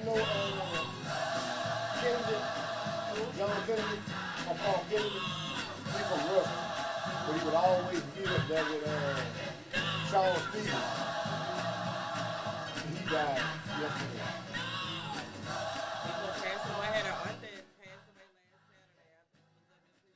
know Kennedy, John Kennedy, or Paul Kennedy? He from Ruston, but he would always meet up there with Charles Stevens. He died yesterday. People passed away. I had an aunt that passed away last Saturday. I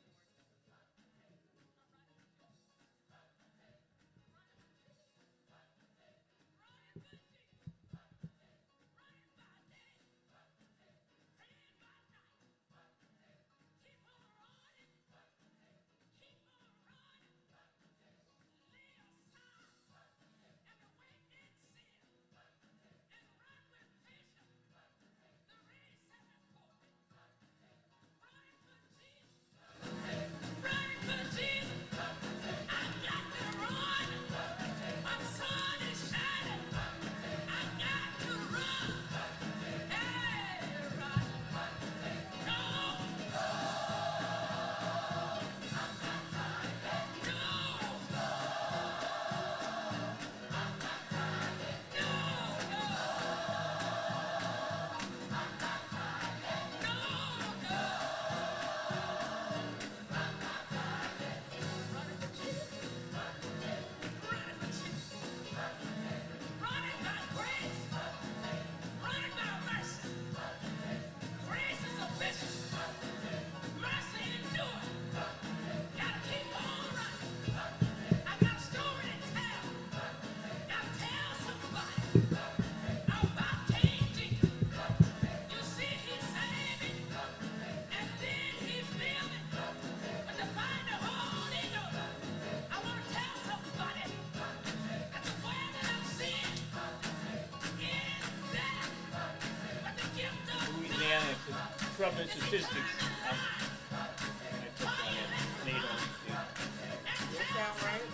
was up just reporting. Louisiana troubling statistics. I took on NATO. That sound right?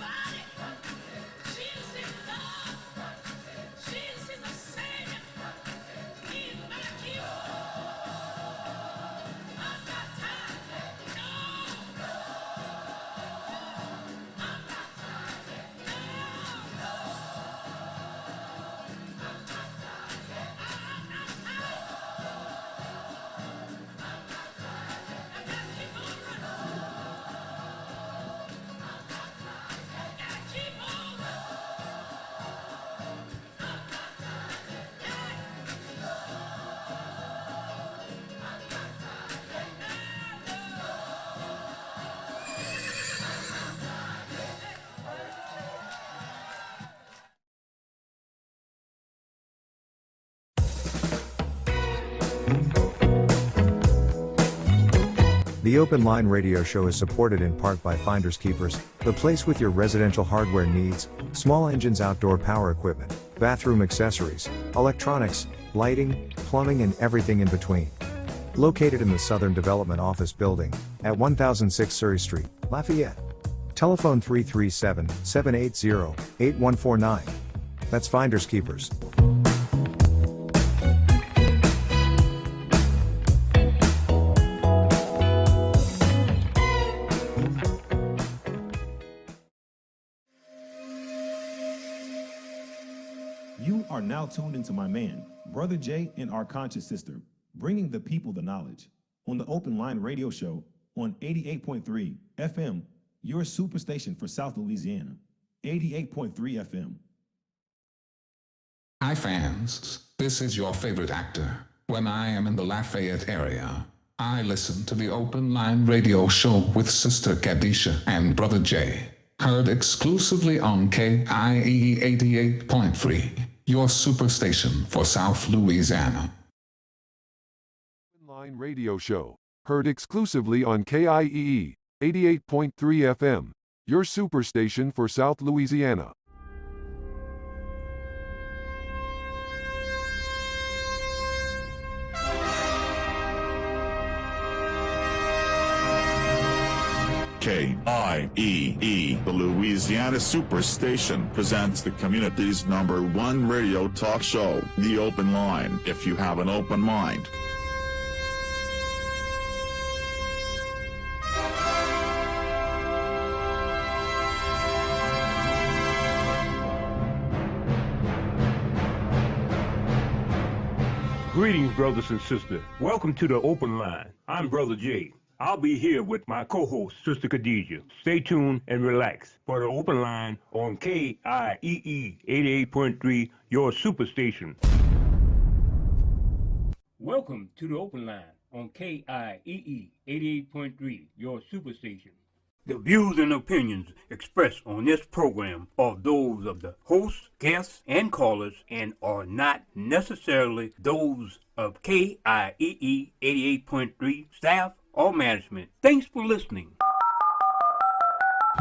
The Open Line Radio Show is supported in part by Finders Keepers, the place with your residential hardware needs, small engines, outdoor power equipment, bathroom accessories, electronics, lighting, plumbing, and everything in between. Located in the Southern Development Office Building, at 1006 Surrey Street, Lafayette. Telephone 337-780-8149. That's Finders Keepers. You are now tuned into my man, Brother Jay, and our conscious sister, bringing the people the knowledge on the Open Line Radio Show on 88.3 FM, your superstation for South Louisiana. 88.3 FM. Hi fans, this is your favorite actor. When I am in the Lafayette area, I listen to the Open Line Radio Show with Sister Kadisha and Brother Jay. Heard exclusively on KIEE 88.3, your superstation for South Louisiana. Open Line Radio Show, heard exclusively on KIEE 88.3 FM, your superstation for South Louisiana. KIEE, the Louisiana Superstation, presents the community's #1 radio talk show, The Open Line. If you have an open mind. Greetings, brothers and sisters. Welcome to the Open Line. I'm Brother Jay. I'll be here with my co-host, Sister Khadijah. Stay tuned and relax for the Open Line on KIEE 88.3, your superstation. Welcome to the Open Line on KIEE 88.3, your superstation. The views and opinions expressed on this program are those of the hosts, guests, and callers and are not necessarily those of KIEE 88.3 staff or management. Thanks for listening.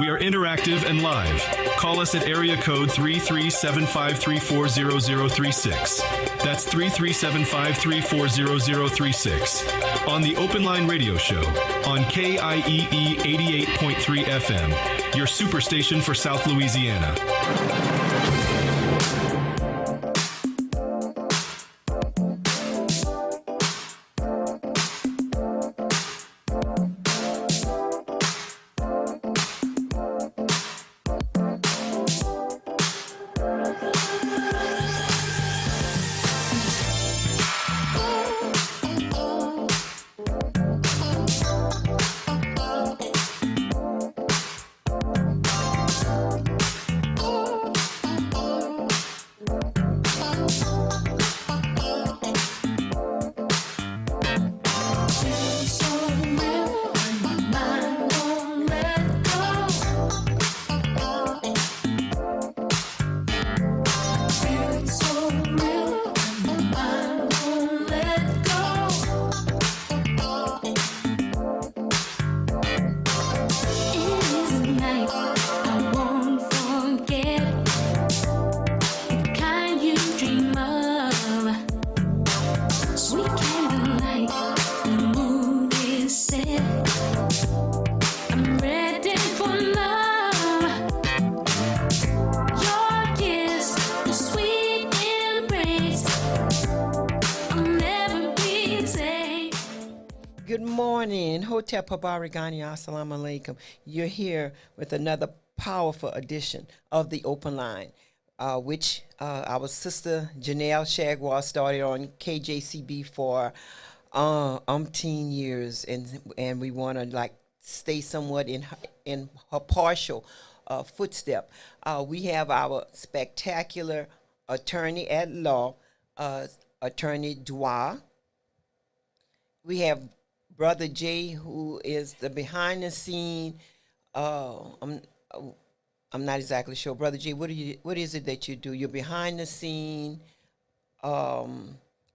We are interactive and live. Call us at area code 337-534-0036. That's 337-534-0036. On the Open Line Radio Show on KIEE 88.3 FM, your superstation for South Louisiana. Hotep Habarigani, assalamu alaikum. You're here with another powerful edition of the Open Line, which our sister Janelle Shagwar started on KJCB for umpteen years, and we want to like stay somewhat in her partial footstep. We have our spectacular attorney at law, Attorney Dua. We have Brother Jay, who is the behind the scene. I'm not exactly sure. Brother Jay, what is it that you do? You're behind the scene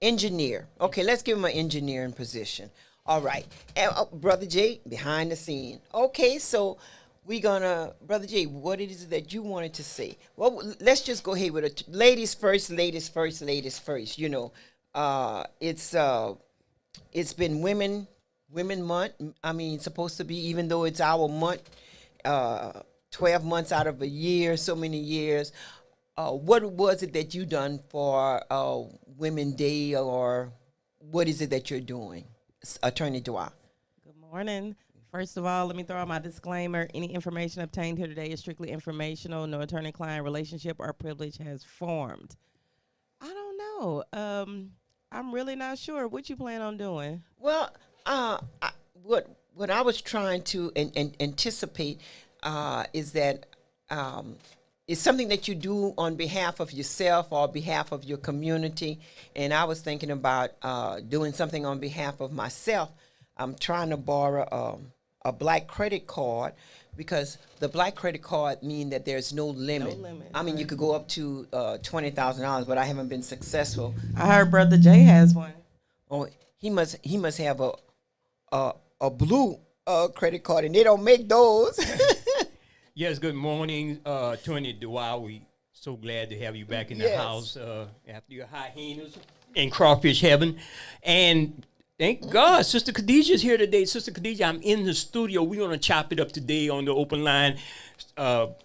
engineer. Okay, let's give him an engineering position. All right. And, Brother Jay, behind the scene. Okay, so we're gonna, Brother Jay, what is it that you wanted to say? Well, let's just go ahead with it. Ladies first, ladies first, ladies first. You know, it's been Women Month. I mean, it's supposed to be, even though it's our month, 12 months out of a year, so many years. What was it that you done for Women's Day, or what is it that you're doing, Attorney Dua? Good morning. First of all, let me throw out my disclaimer. Any information obtained here today is strictly informational. No attorney-client relationship or privilege has formed. I don't know. I'm really not sure. What you plan on doing? Well, what I was trying to anticipate is that it's something that you do on behalf of yourself or behalf of your community. And I was thinking about doing something on behalf of myself. I'm trying to borrow a black credit card, because the black credit card means that there's no limit. No limit. I mean, you could go up to $20,000, but I haven't been successful. I heard Brother Jay has one. Oh, he must have a blue credit card, and they don't make those. Yes, good morning, Attorney Dua. We so glad to have you back in the house after your hyenas in crawfish heaven. And thank God, Sister Khadijah's here today. Sister Khadijah, I'm in the studio. We're going to chop it up today on the Open Line.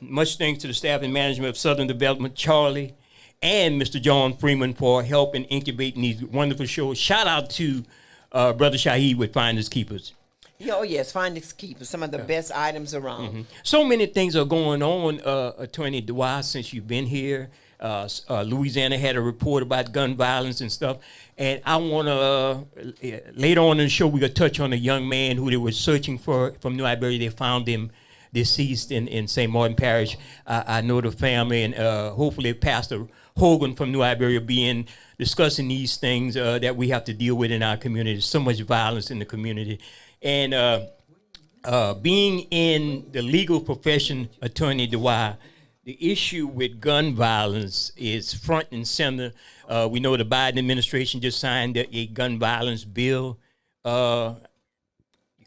Much thanks to the staff and management of Southern Development, Charlie, and Mr. John Freeman for helping incubating these wonderful shows. Shout out to Brother Shaheed with Finders Keepers. Oh, yes, Finders Keepers, some of the best items around. Mm-hmm. So many things are going on, Attorney Dua, since you've been here. Louisiana had a report about gun violence and stuff. And I want to, later on in the show, we're going to touch on a young man who they were searching for from New Iberia. They found him deceased in St. Martin Parish. I know the family, and hopefully Pastor Hogan from New Iberia being discussing these things that we have to deal with in our community. There's so much violence in the community. And being in the legal profession, Attorney Dwyer, the issue with gun violence is front and center. We know the Biden administration just signed a gun violence bill on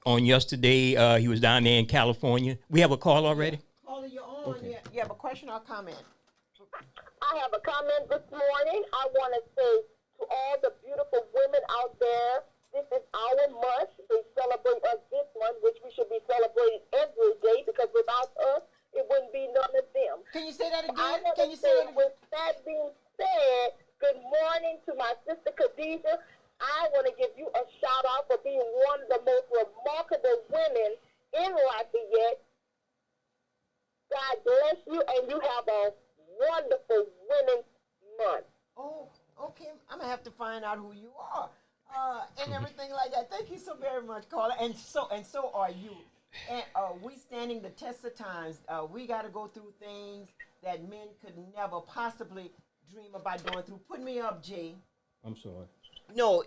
yesterday. He was down there in California. We have a call already? Caller, you're on. Okay. You have a question or comment? I have a comment this morning. I want to say to all the beautiful women out there, this is our month. They celebrate us this month, which we should be celebrating every day, because without us, it wouldn't be none of them. Can you say that again? Can you say that again? With that being said, good morning to my sister Khadijah. I want to give you a shout out for being one of the most remarkable women in Lafayette. God bless you, and you have a wonderful Women's Month. Oh, okay. I'm gonna have to find out who you are and everything like that. Thank you so very much, Carla. And so are you. And we standing the test of times. We got to go through things that men could never possibly dream about going through. Put me up, Jay. I'm sorry. No,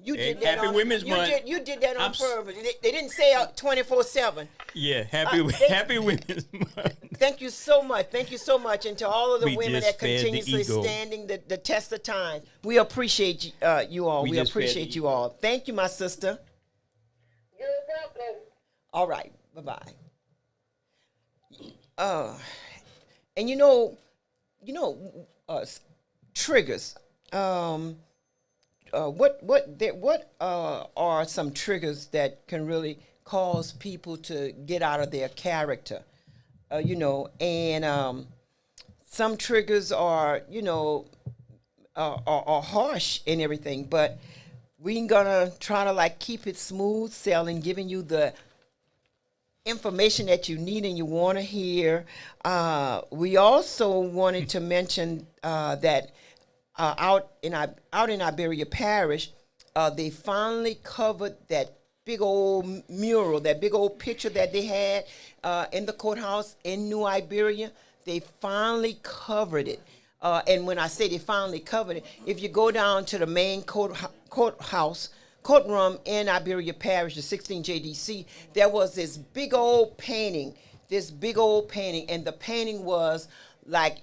you did that Happy on, Women's Month. You did that on purpose. They didn't say 24/7. Yeah, Happy Women's Month. Thank you so much. Thank you so much. And to all of the We women just that fed the continuously ego. standing the test of time. We appreciate you all. We appreciate you all. Thank you, my sister. You're welcome. All right. Bye-bye. And triggers. What are some triggers that can really cause people to get out of their character? Some triggers are harsh and everything, but we're gonna try to keep it smooth sailing, giving you the information that you need and you want to hear. We also wanted to mention that out in Iberia Parish, they finally covered that big old mural, that big old picture that they had in the courthouse in New Iberia. They finally covered it. And when I say they finally covered it, if you go down to the main courtroom in Iberia Parish, the 16 JDC, there was this big old painting, and the painting was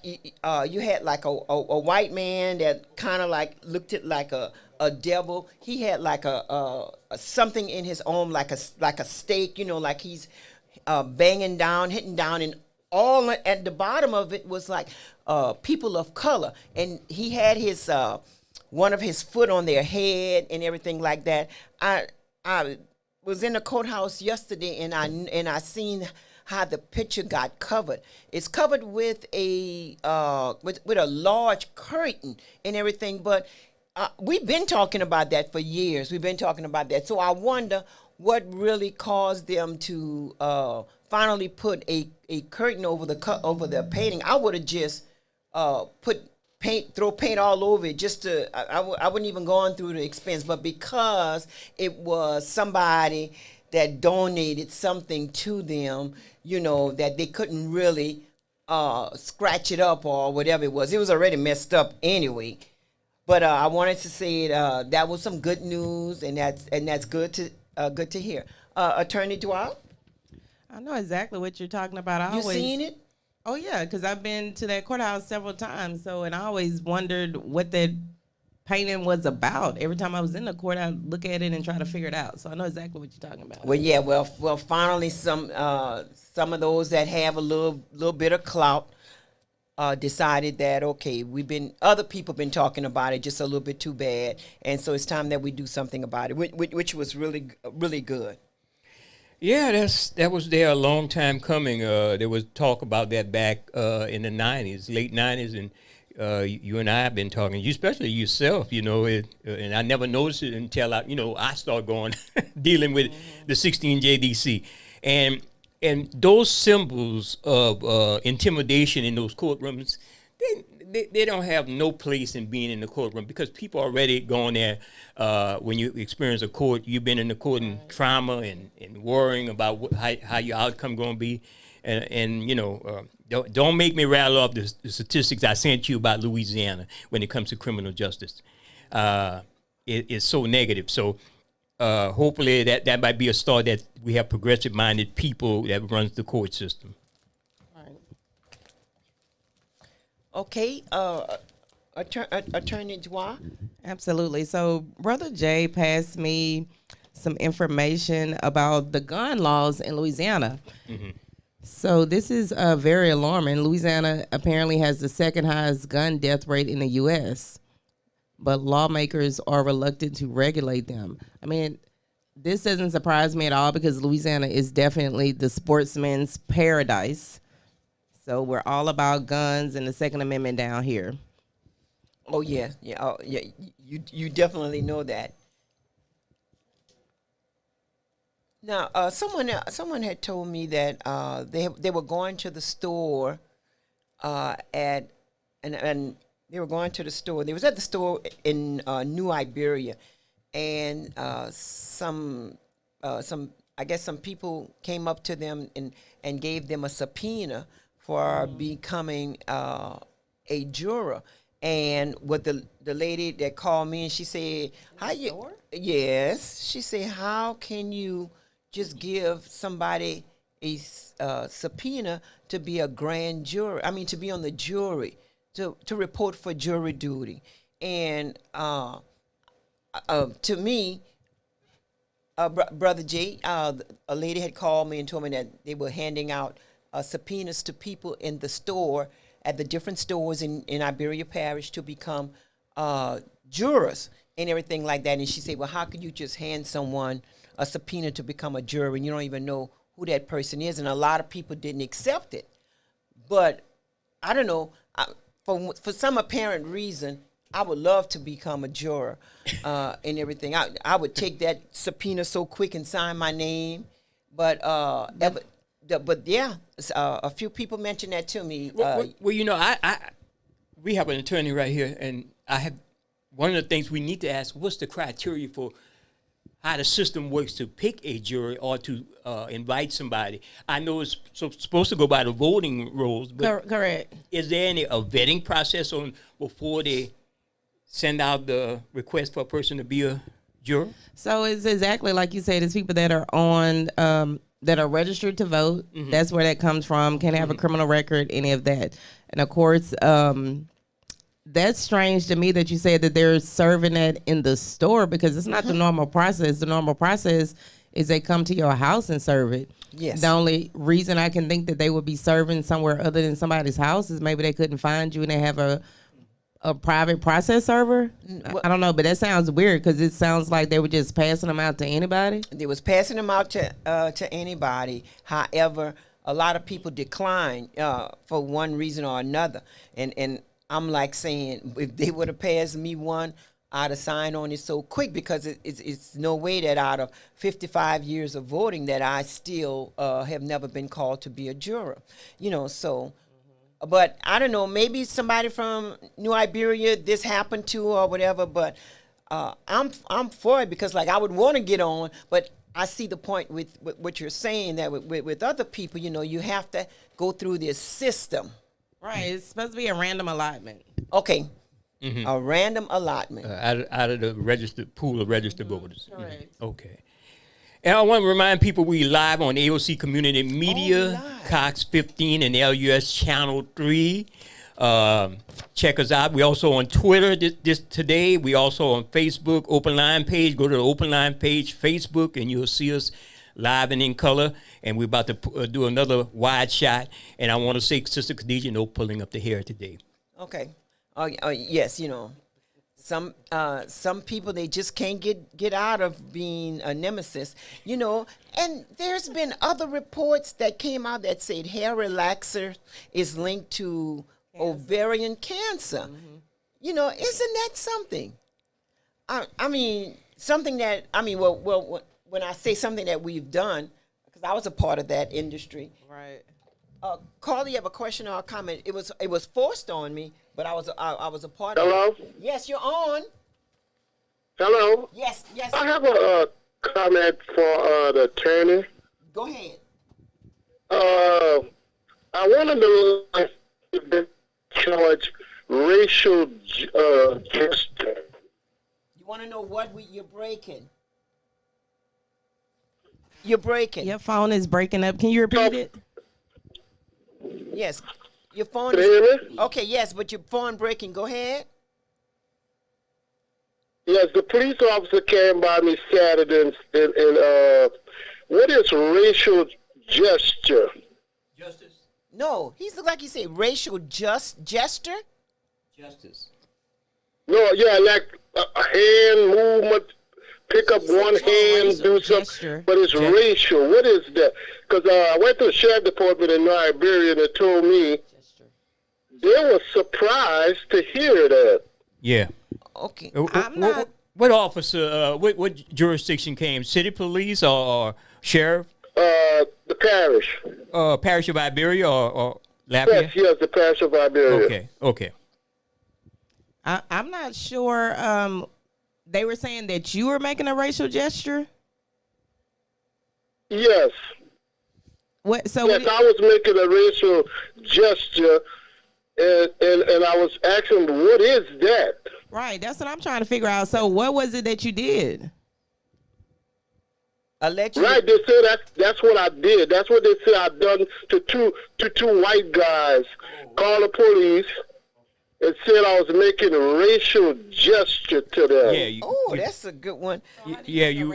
you had a white man that kind of looked at like a devil. He had a something in his arm, like a stake, like he's hitting down, and all at the bottom of it was people of color, and he had his one of his foot on their head and everything like that. I was in the courthouse yesterday, and I seen how the picture got covered. It's covered with a large curtain and everything, but we've been talking about that for years. We've been talking about that. So I wonder what really caused them to finally put a curtain over the painting. I would have just throw paint all over it just to, I wouldn't even gone through the expense, but because it was somebody that donated something to them, that they couldn't really scratch it up or whatever it was. It was already messed up anyway. But I wanted to say that was some good news, and that's good to hear. Attorney Dwyer? I know exactly what you're talking about. You seen it? Oh yeah, because I've been to that courthouse several times. And I always wondered what that painting was about. Every time I was in the court, I'd look at it and try to figure it out. So I know exactly what you're talking about. Well, yeah. Well, finally, some of those that have a little bit of clout decided that okay, other people been talking about it just a little bit too bad, and so it's time that we do something about it, which was really really good. Yeah, that was there a long time coming. There was talk about that back in the 90s, late 90s, and you and I have been talking, especially yourself, and I never noticed it until I started going, dealing with the 16 JDC. And those symbols of intimidation in those courtrooms, they don't have no place in being in the courtroom because people already going there. When you experience a court, you've been in the court in trauma and worrying about how your outcome going to be. And you know, don't make me rattle off the statistics I sent you about Louisiana when it comes to criminal justice. It's so negative. So hopefully that might be a start that we have progressive-minded people that runs the court system. Okay, Attorney Dwa? Absolutely. So Brother Jay passed me some information about the gun laws in Louisiana. Mm-hmm. So this is very alarming. Louisiana apparently has the second highest gun death rate in the U.S., but lawmakers are reluctant to regulate them. I mean, this doesn't surprise me at all because Louisiana is definitely the sportsman's paradise. So we're all about guns and the Second Amendment down here. Oh yeah, You definitely know that. Now, someone had told me that they were going to the store and they were going to the store. They was at the store in New Iberia, and some I guess some people came up to them and gave them a subpoena for becoming a juror. And what the lady that called me, and she said, "How you?" Yes, she said, "How can you just give somebody a subpoena to be a grand jury? I mean, to be on the jury, to report for jury duty." And to me, Brother Jay, a lady had called me and told me that they were handing out subpoenas to people in the store, at the different stores in Iberia Parish, to become jurors and everything like that. And she said, "Well, how could you just hand someone a subpoena to become a juror and you don't even know who that person is?" And a lot of people didn't accept it. But I don't know, for some apparent reason, I would love to become a juror and everything. I would take that subpoena so quick and sign my name. But yeah, a few people mentioned that to me. Well, you know, we have an attorney right here, and I have one of the things we need to ask: what's the criteria for how the system works to pick a jury or to invite somebody? I know it's supposed to go by the voting rules, but correct. Is there any vetting process on before they send out the request for a person to be a juror? So it's exactly like you said. It's people that are on. That are registered to vote. Mm-hmm. That's where that comes from. Can't have a criminal record, any of that. And of course, that's strange to me that you said that they're serving that in the store, because it's not the normal process. The normal process is they come to your house and serve it. Yes. The only reason I can think that they would be serving somewhere other than somebody's house is maybe they couldn't find you and they have a private process server. I don't know, but that sounds weird because it sounds like they were just passing them out to anybody. They was passing them out to anybody. However, a lot of people declined for one reason or another. And I'm like saying, if they would have passed me one, I'd have signed on it so quick, because it's no way that out of 55 years of voting that I still have never been called to be a juror. You know, so... But I don't know, maybe somebody from New Iberia this happened to or whatever, but I'm for it, because like I would want to get on, but I see the point with what you're saying, that with other people, you know, you have to go through this system. Right, it's supposed to be a random allotment. Okay, a random allotment. Out of the registered pool of registered voters. Correct. Okay. And I want to remind people we live on AOC Community Media, Cox 15 and LUS Channel 3. Check us out. We also on Twitter today. We also on Facebook, Open Line page. Go to the Open Line page, Facebook, and you'll see us live and in color. And we're about to do another wide shot. And I want to say, Sister Khadijah, no pulling up the hair today. Okay. Yes, you know. Some people, they just can't get out of being a nemesis, you know. And there's been other reports that came out that said hair relaxer is linked to ovarian cancer. Mm-hmm. You know, isn't that something? I mean, something that, I mean, well, when I say something that we've done, because I was a part of that industry. Right. Carly, you have a question or a comment? It was forced on me, but I was a part Hello? of it. Yes, you're on. Hello? Yes. I have a comment for the attorney. Go ahead. I want to know if they charge racial gesture. You want to know what you're breaking? You're breaking. Your phone is breaking up. Can you repeat it? Yes. Your phone Can you hear is... me? Okay, yes, but your phone breaking. Go ahead. Yes, the police officer came by me Saturday and what is racial gesture? Justice. No, he's like you say, racial gesture. Justice. No, yeah, like a hand movement, pick up one hand, do something, but it's racial. What is that? Because I went to the sheriff department in Liberia and they told me they were surprised to hear that. Yeah. Okay. I'm not. What officer? What jurisdiction came? City police or sheriff? The parish. Parish of Iberia or Lafayette? Yes, the parish of Iberia. Okay. I'm not sure. They were saying that you were making a racial gesture. Yes. What? So yes, I was making a racial gesture, and I was asking, what is that? Right, that's what I'm trying to figure out. So what was it that you did? Allegedly. Right, they said that's what I did. That's what they said I done to two white guys. Called the police and said I was making a racial gesture to them. Yeah. That's a good one. You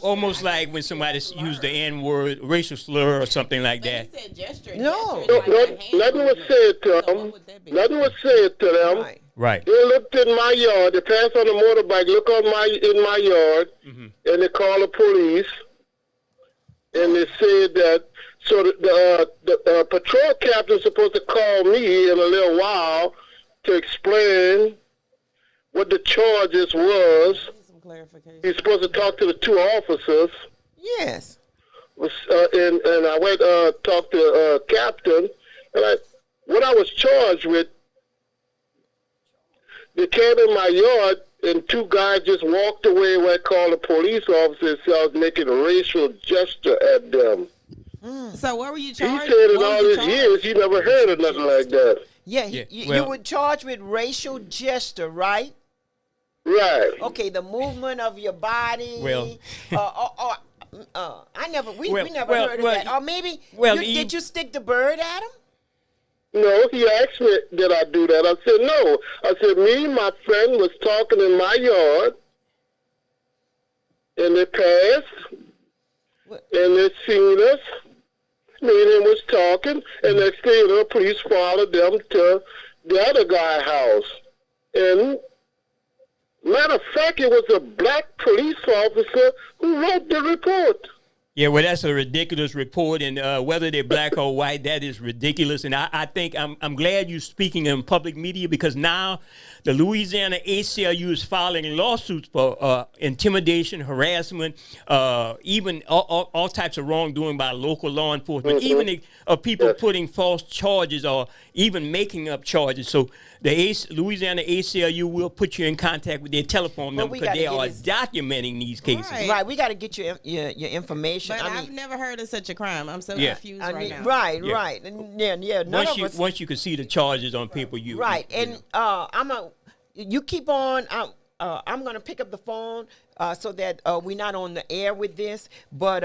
almost like when somebody used the N-word, racial slur or something like that. He said gesture. No. Nothing was said to them. Nothing was said to them. Right. They looked in my yard. They passed on the motorbike, look in my yard, and they called the police. And they said that, so the patrol captain's supposed to call me in a little while to explain what the charges was. He's supposed to talk to the two officers. Yes. And I went talk to the captain, and what I was charged with, they came in my yard, and two guys just walked away where I called the police officer and said I was making a racial gesture at them. So what were you charged? He said in all his years he never heard of nothing like that. Yeah, you were charged with racial gesture, right? Right. Okay, the movement of your body. Well, we never heard of that. Or maybe, did you stick the bird at him? No, he asked me did I do that. I said no. I said me and my friend was talking in my yard, and they passed, and they seen us. Me and him was talking, and next thing you know, police followed them to the other guy's house. And matter of fact, it was a black police officer who wrote the report. Yeah, well, that's a ridiculous report, and whether they're black or white, that is ridiculous. And I think I'm glad you're speaking in public media, because now the Louisiana ACLU is filing lawsuits for intimidation, harassment, even all types of wrongdoing by local law enforcement, even people putting false charges or even making up charges. So the Louisiana ACLU will put you in contact with their telephone number, because they are documenting these cases. Right, we got to get your information. But I've never heard of such a crime. I'm so confused now. Right. Once you can see the charges on paper, you right. And you keep on. I'm going to pick up the phone so that we're not on the air with this. But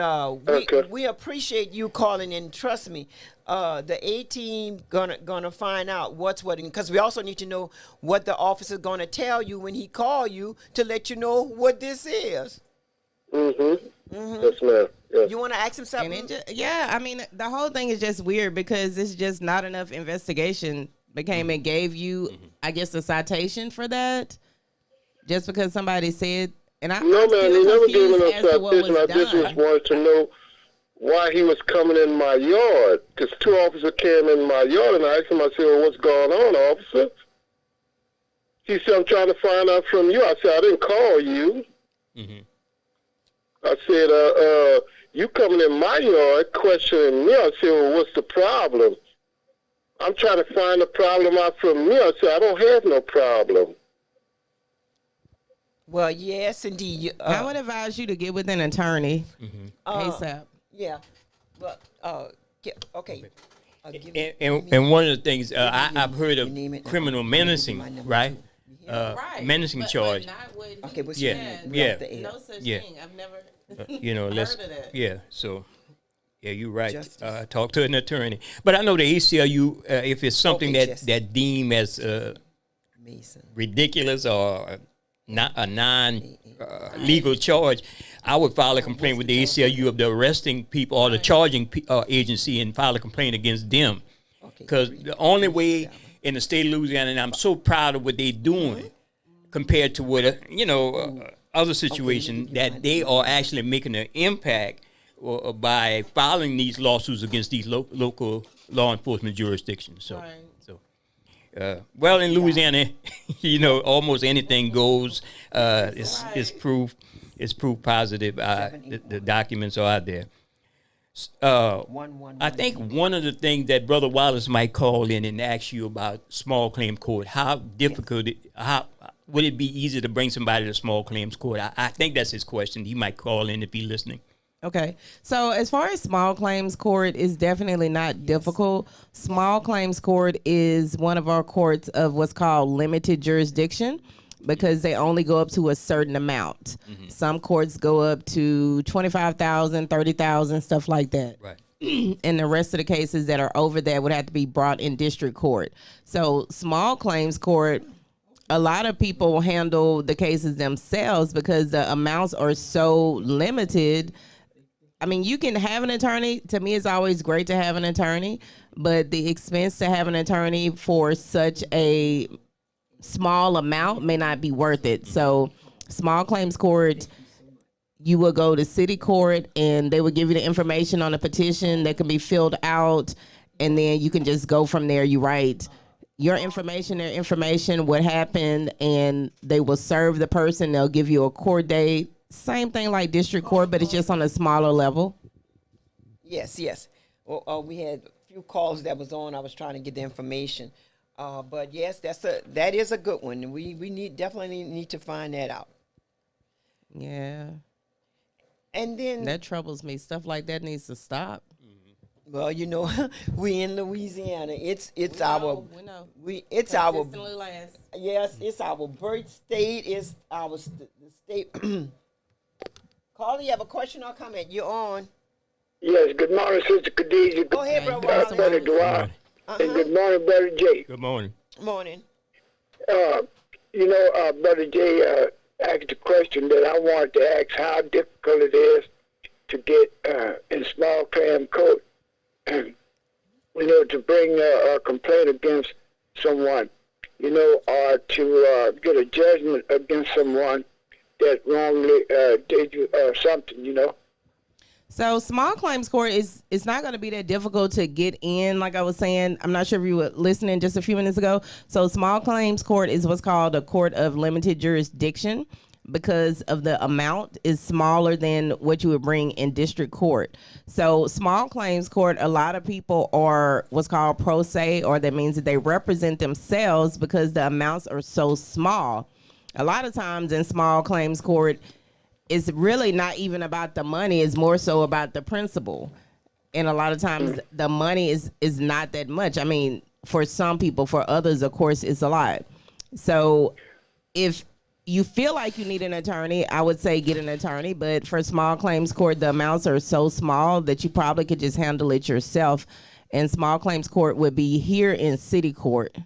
we appreciate you calling in. Trust me, the A-team gonna find out what's what, because we also need to know what the officer's going to tell you when he call you to let you know what this is. Yes, ma'am. Yes. You want to ask him something? I mean, the whole thing is just weird, because it's just not enough investigation became and gave you, I guess, a citation for that, just because somebody said. And I'm no, man, he never gave me no citation. I just wanted to know why he was coming in my yard, because two officers came in my yard, and I asked him, I said, well, what's going on, officer? He said, I'm trying to find out from you. I said, I didn't call you. I said, you coming in my yard questioning me. I said, well, what's the problem? I'm trying to find the problem out from me. I said, I don't have no problem. Well, yes, indeed. I would advise you to get with an attorney ASAP. Yeah. But, okay. And one of the things I've heard of criminal menacing, right? Menacing charge. Okay, what's your name? No such thing. I've never let's heard of that. So you're right. Talk to an attorney. But I know the ACLU, if it's something that deem as ridiculous or not a non-legal charge, I would file a complaint with the ACLU of the arresting people or the charging agency and file a complaint against them. Because the only way in the state of Louisiana, and I'm so proud of what they're doing compared to what, other situations, that they are actually making an impact by filing these lawsuits against these local law enforcement jurisdictions. So, well, in Louisiana, almost anything goes. It's proof positive. The documents are out there. I think one of the things that Brother Wallace might call in and ask you about small claim court, how difficult, how would it be easy to bring somebody to small claims court? I think that's his question. He might call in if he's listening. Okay. So as far as small claims court is definitely not difficult. Small claims court is one of our courts of what's called limited jurisdiction, because they only go up to a certain amount. Some courts go up to 25,000, 30,000, stuff like that. Right. And the rest of the cases that are over that would have to be brought in district court. So small claims court, a lot of people handle the cases themselves because the amounts are so limited. I mean, you can have an attorney. To me, it's always great to have an attorney, but the expense to have an attorney for such a small amount may not be worth it. So small claims court, you will go to city court and they will give you the information on a petition that can be filled out, and then you can just go from there. You write your information, their information, what happened, and they will serve the person. They'll give you a court date. Same thing like district court, but it's just on a smaller level. Yes. Well, we had a few calls that was on. I was trying to get the information. But yes, that is a good one. We definitely need to find that out. Yeah. And then that troubles me. Stuff like that needs to stop. Well, we in Louisiana. It's our birth state. It's our the state. Carly, you have a question or comment? You're on. Yes. Good morning, Sister Khadijah. Go ahead, Brother Dwight. And good morning, Brother Jay. Good morning. Morning. Brother Jay asked a question that I wanted to ask: how difficult it is to get in small claim court, to bring a complaint against someone, or to get a judgment against someone that wrongly did you something, So small claims court it's not going to be that difficult to get in. Like I was saying, I'm not sure if you were listening just a few minutes ago. So small claims court is what's called a court of limited jurisdiction because of the amount is smaller than what you would bring in district court. So small claims court, a lot of people are what's called pro se, or that means that they represent themselves because the amounts are so small. A lot of times in small claims court, it's really not even about the money. It's more so about the principle. And a lot of times the money is not that much. I mean, for some people, for others, of course, it's a lot. So if you feel like you need an attorney, I would say get an attorney. But for small claims court, the amounts are so small that you probably could just handle it yourself. And small claims court would be here in city court.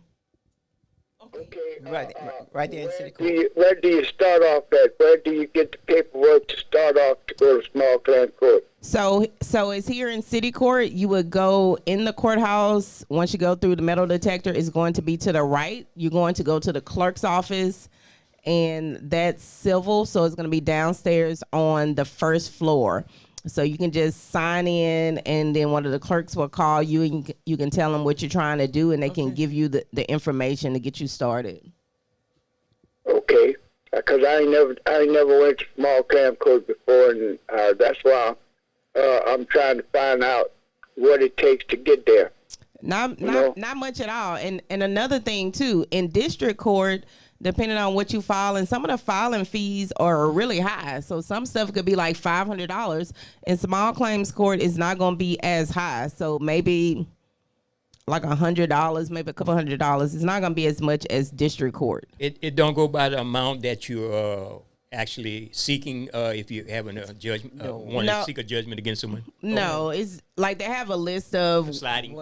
Right there in city court. Where do you start off at? Where do you get the paperwork to start off to go to small claim court? So it's here in city court. You would go in the courthouse. Once you go through the metal detector, it's going to be to the right. You're going to go to the clerk's office, and that's civil. So it's going to be downstairs on the first floor. So you can just sign in, and then one of the clerks will call you, and you can tell them what you're trying to do, and they can give you the information to get you started. Okay. because I ain't never went to small claim court before, and that's why I'm trying to find out what it takes to get there. Not much at all. And another thing too, in district court, depending on what you file, and some of the filing fees are really high. So some stuff could be like $500. In small claims court, it's not going to be as high. So maybe like $100, maybe a couple $100. It's not going to be as much as district court. It don't go by the amount that you're actually seeking if you're having a judgment, want to seek a judgment against someone. No, it's like they have a list of sliding.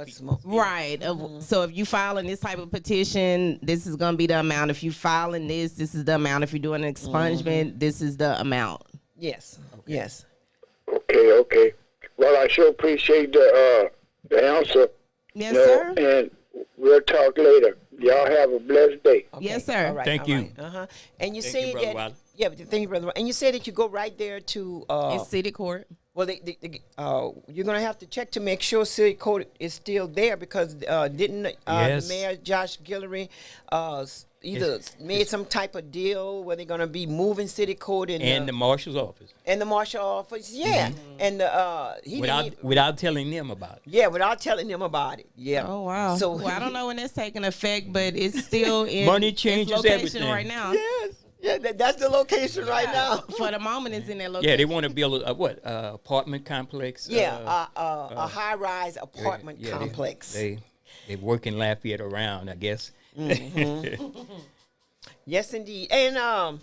Right. So if you filing this type of petition, this is going to be the amount. If you filing this is the amount. If you're doing an expungement, this is the amount. Yes. Okay. Yes. Okay. Well, I sure appreciate the answer. Yes, sir. And we'll talk later. Y'all have a blessed day. Okay. Yes, sir. All right, Thank you. Right. And you Thank say you, Brother that. Wiley. Yeah, thank you, Brother. And you say that you go right there to it's city court. Well, you're gonna have to check to make sure city court is still there, because didn't the mayor Josh Guillory either made some type of deal where they're gonna be moving city court and the marshal's office. And the marshal office, yeah. Mm-hmm. And he without telling them about it. Yeah, without telling them about it. Yeah. Oh wow. So well, I don't know when it's taking effect, but it's still in money changes its location everything right now. Yes. Yeah, that's the location right now. For the moment, it's in that location. Yeah, they want to build a apartment complex. Yeah, a high-rise apartment complex. They work in Lafayette around, I guess. Mm-hmm. Yes, indeed. And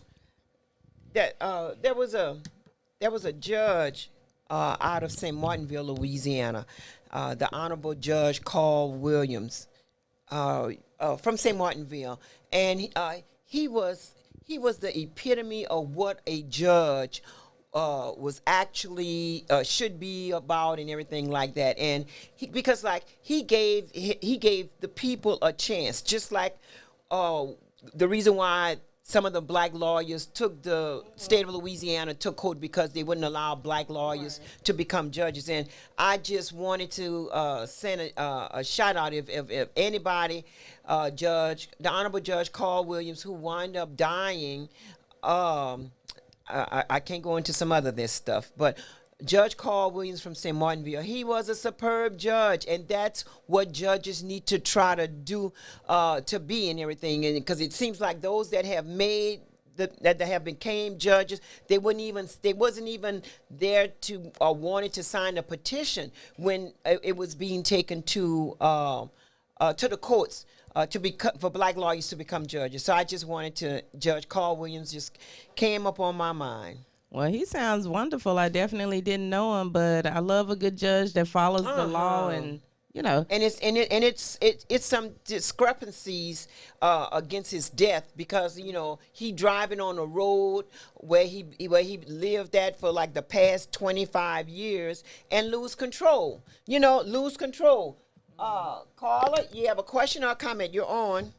there was a judge out of St. Martinville, Louisiana, the Honorable Judge Carl Williams, from St. Martinville, and he was the epitome of what a judge was actually should be about and everything like that. And because he gave the people a chance, just like the reason why some of the black lawyers took the state of Louisiana to court, because they wouldn't allow black lawyers to become judges. And I just wanted to send a shout out if anybody, the Honorable Judge Carl Williams, who wound up dying, I can't go into some other this stuff, but Judge Carl Williams from St. Martinville, he was a superb judge, and that's what judges need to try to do to be and everything. And because it seems like those that have made that have became judges, they wasn't even there to wanted to sign a petition when it was being taken to the courts for black lawyers to become judges. So I just wanted to, Judge Carl Williams just came up on my mind. Well, he sounds wonderful. I definitely didn't know him, but I love a good judge that follows the law, and you know. And it's some discrepancies against his death, because he driving on a road where he lived at for like the past 25 years and lose control. Lose control. Caller, you have a question or a comment? You're on.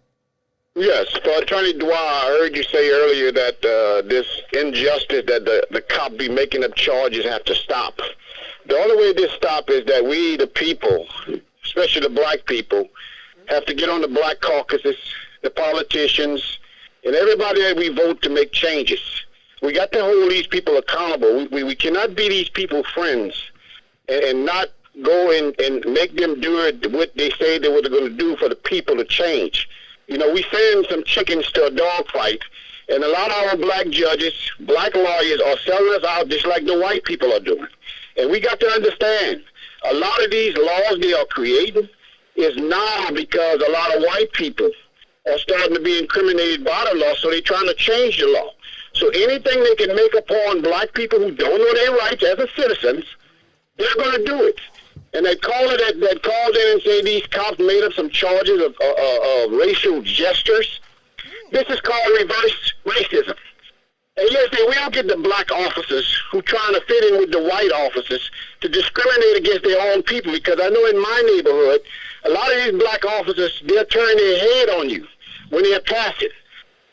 Yes, for Attorney Dwyer, I heard you say earlier that this injustice that the cop be making up charges have to stop. The only way this stop is that we, the people, especially the black people, have to get on the black caucuses, the politicians, and everybody that we vote to make changes. We got to hold these people accountable. We cannot be these people friends and not go and make them do what they say they were going to do for the people to change. We send some chickens to a dog fight, and a lot of our black judges, black lawyers are selling us out just like the white people are doing. And we got to understand, a lot of these laws they are creating is now because a lot of white people are starting to be incriminated by the law, so they're trying to change the law. So anything they can make upon black people who don't know their rights as a citizens, they're going to do it. And that caller that called in and say these cops made up some charges of racial gestures, this is called reverse racism. And listen, we don't get the black officers who trying to fit in with the white officers to discriminate against their own people, because I know in my neighborhood, a lot of these black officers, they'll turn their head on you when they're passing,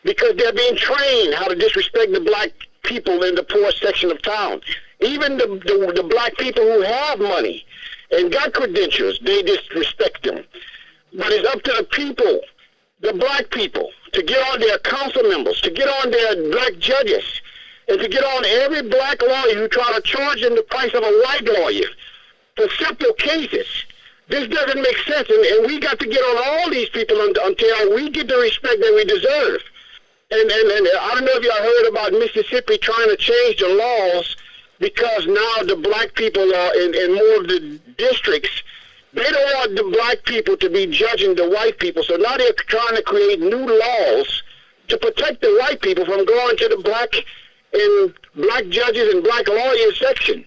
because they're being trained how to disrespect the black people in the poor section of town. Even the black people who have money and got credentials, they disrespect them. But it's up to the people, the black people, to get on their council members, to get on their black judges, and to get on every black lawyer who try to charge them the price of a white lawyer for simple cases. This doesn't make sense, and we got to get on all these people until we get the respect that we deserve. And I don't know if y'all heard about Mississippi trying to change the laws because now the black people are in more of the districts. They don't want the black people to be judging the white people, so now they're trying to create new laws to protect the white people from going to the black judges and black lawyers section.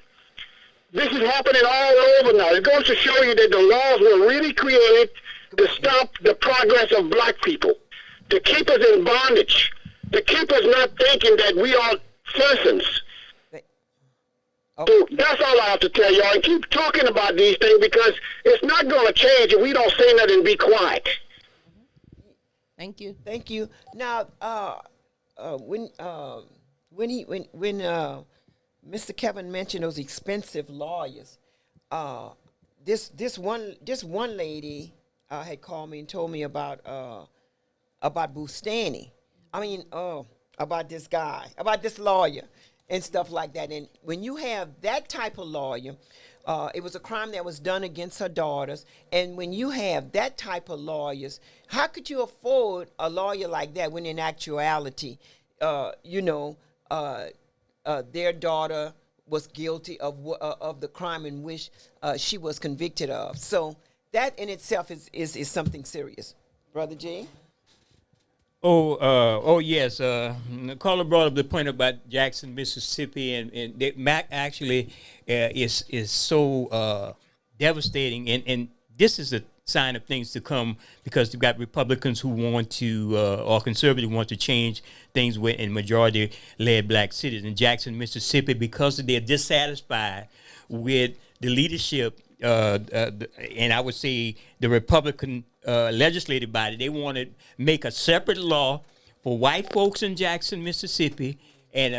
This is happening all over now. It goes to show you that the laws were really created to stop the progress of black people, to keep us in bondage, to keep us not thinking that we are citizens. So that's all I have to tell y'all. And keep talking about these things because it's not going to change if we don't say nothing and be quiet. Thank you. Thank you. Now, when Mr. Kevin mentioned those expensive lawyers, this one lady had called me and told me about Bustani. I mean, about this guy, about this lawyer and stuff like that. And when you have that type of lawyer, it was a crime that was done against her daughters. And when you have that type of lawyers, how could you afford a lawyer like that when in actuality, their daughter was guilty of the crime in which she was convicted of? So that in itself is something serious. Brother G? Yes. Carla brought up the point about Jackson, Mississippi, and Mac actually is so devastating, and this is a sign of things to come because you've got Republicans who want to, or conservatives want to change things in majority-led black cities. In Jackson, Mississippi, because they're dissatisfied with the leadership, and I would say the Republican legislative body, they want to make a separate law for white folks in Jackson, Mississippi, and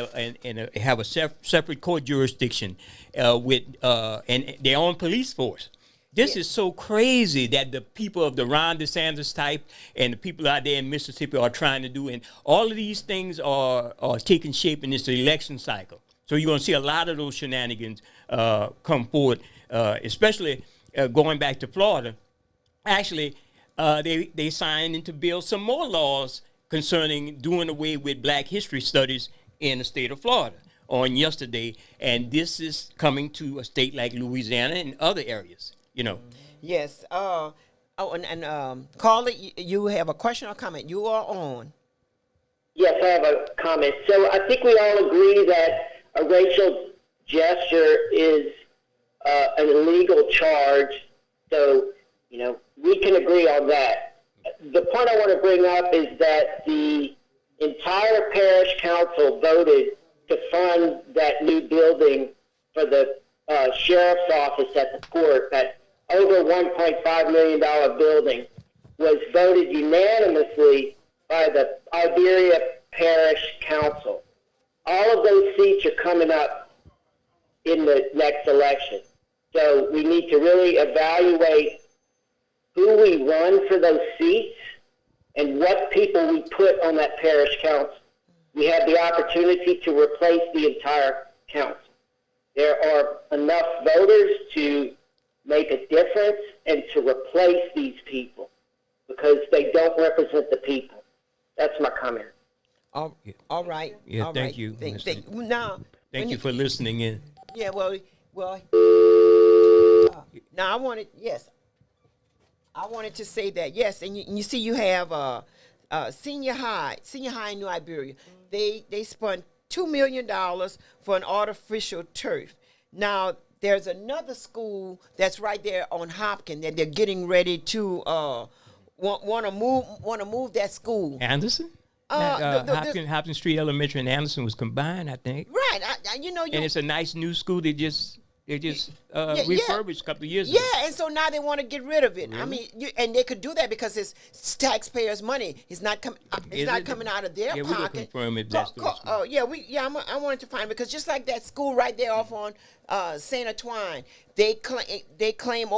have a separate court jurisdiction with and their own police force. This is so crazy that the people of the Ron DeSantis type and the people out there in Mississippi are trying to do, and all of these things are taking shape in this election cycle. So you're going to see a lot of those shenanigans come forward, especially going back to Florida. Actually, they signed into bill some more laws concerning doing away with Black history studies in the state of Florida on yesterday, and this is coming to a state like Louisiana and other areas. Yes. Carla, you have a question or comment? You are on. Yes, I have a comment. So I think we all agree that a racial gesture is an illegal charge. So, we can agree on that. The point I want to bring up is that the entire parish council voted to fund that new building for the sheriff's office at the court. That over $1.5 million building was voted unanimously by the Iberia Parish Council. All of those seats are coming up in the next election. So we need to really evaluate who we run for those seats and what people we put on that parish council. We have the opportunity to replace the entire council. There are enough voters to make a difference and to replace these people because they don't represent the people. That's my comment. All right. Yeah, all thank right. you. Thank you for listening in. Yeah, well. Now I wanted to say that yes, and you see you have senior high in New Iberia. They spent $2 million for an artificial turf. Now there's another school that's right there on Hopkins that they're getting ready to want to move that school. Anderson? Hopkins Street Elementary and Anderson was combined, I think. Right. And it's a nice new school. They just They just refurbished a couple of years ago. Yeah, and so now they want to get rid of it. I mean, and they could do that because it's taxpayers' money. It's not coming. It's not coming out of their Yeah, pocket. we're gonna confirm if that's the school. I wanted to find because just like that school right there off on Saint Antoine, they claim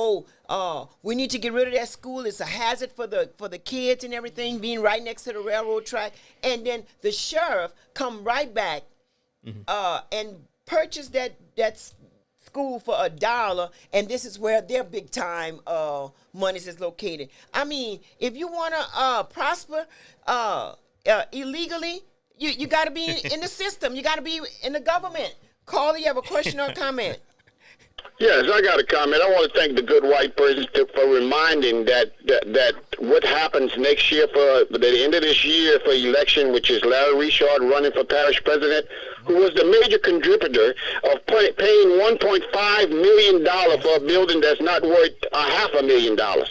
we need to get rid of that school. It's a hazard for the kids and everything, being right next to the railroad track. And then the sheriff come right back and purchase that school for $1, and this is where their big time monies is located. I mean, if you want to prosper illegally, you got to be in the system. You got to be in the government. Carl, you have a question or comment? Yes, I got a comment. I want to thank the good white person for reminding that what happens next year for the end of this year for election, which is Larry Richard running for parish president, who was the major contributor of paying $1.5 million for a building that's not worth $500,000.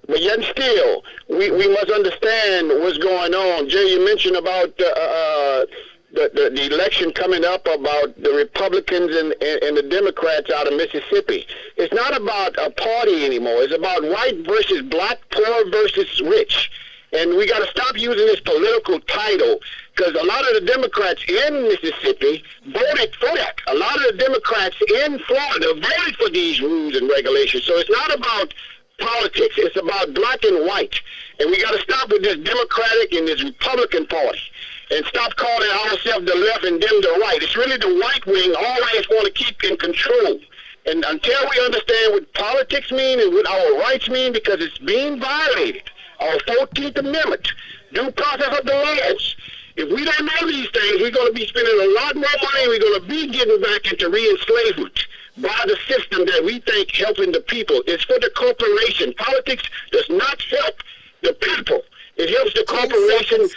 But yet still, we must understand what's going on. Jay, you mentioned about the election coming up about the Republicans and the Democrats out of Mississippi. It's not about a party anymore. It's about white versus black, poor versus rich. And we got to stop using this political title because a lot of the Democrats in Mississippi voted for that. A lot of the Democrats in Florida voted for these rules and regulations. So it's not about politics. It's about black and white. And we got to stop with this Democratic and this Republican party and stop calling ourselves the left and them the right. It's really the white wing always want to keep in control. And until we understand what politics mean and what our rights mean, because it's being violated, our 14th Amendment, due process of the laws. If we don't know these things, we're going to be spending a lot more money. We're going to be getting back into re-enslavement by the system that we think helping the people. It's for the corporation. Politics does not help the people. It helps the corporation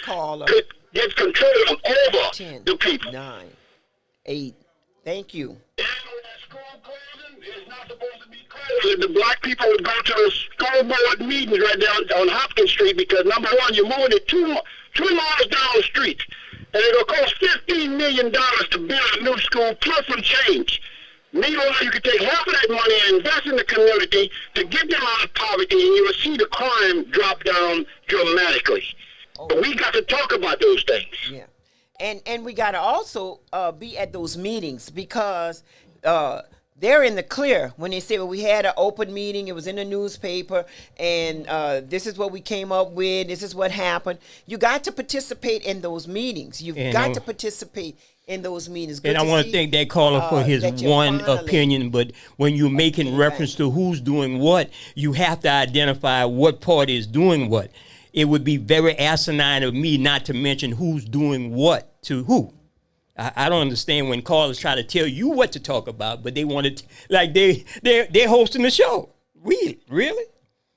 get control over the people. 9, 8. Thank you. The black people would go to the school board meetings right down on Hopkins Street because, number one, you're moving it two miles down the street. And it'll cost $15 million to build a new school plus some change. Meanwhile, you can take half of that money and invest in the community to get them out of poverty, and you will see the crime drop down dramatically. But we got to talk about those things. Yeah. And we got to also be at those meetings because they're in the clear when they say, well, we had an open meeting, it was in the newspaper, and this is what we came up with, this is what happened. You got to participate in those meetings. You've got to participate in those meetings. And I want to thank that caller for his one opinion, but when you're making reference to who's doing what, you have to identify what party is doing what. It would be very asinine of me not to mention who's doing what to who. I don't understand when callers try to tell you what to talk about, but they want to, like they're hosting the show. Really?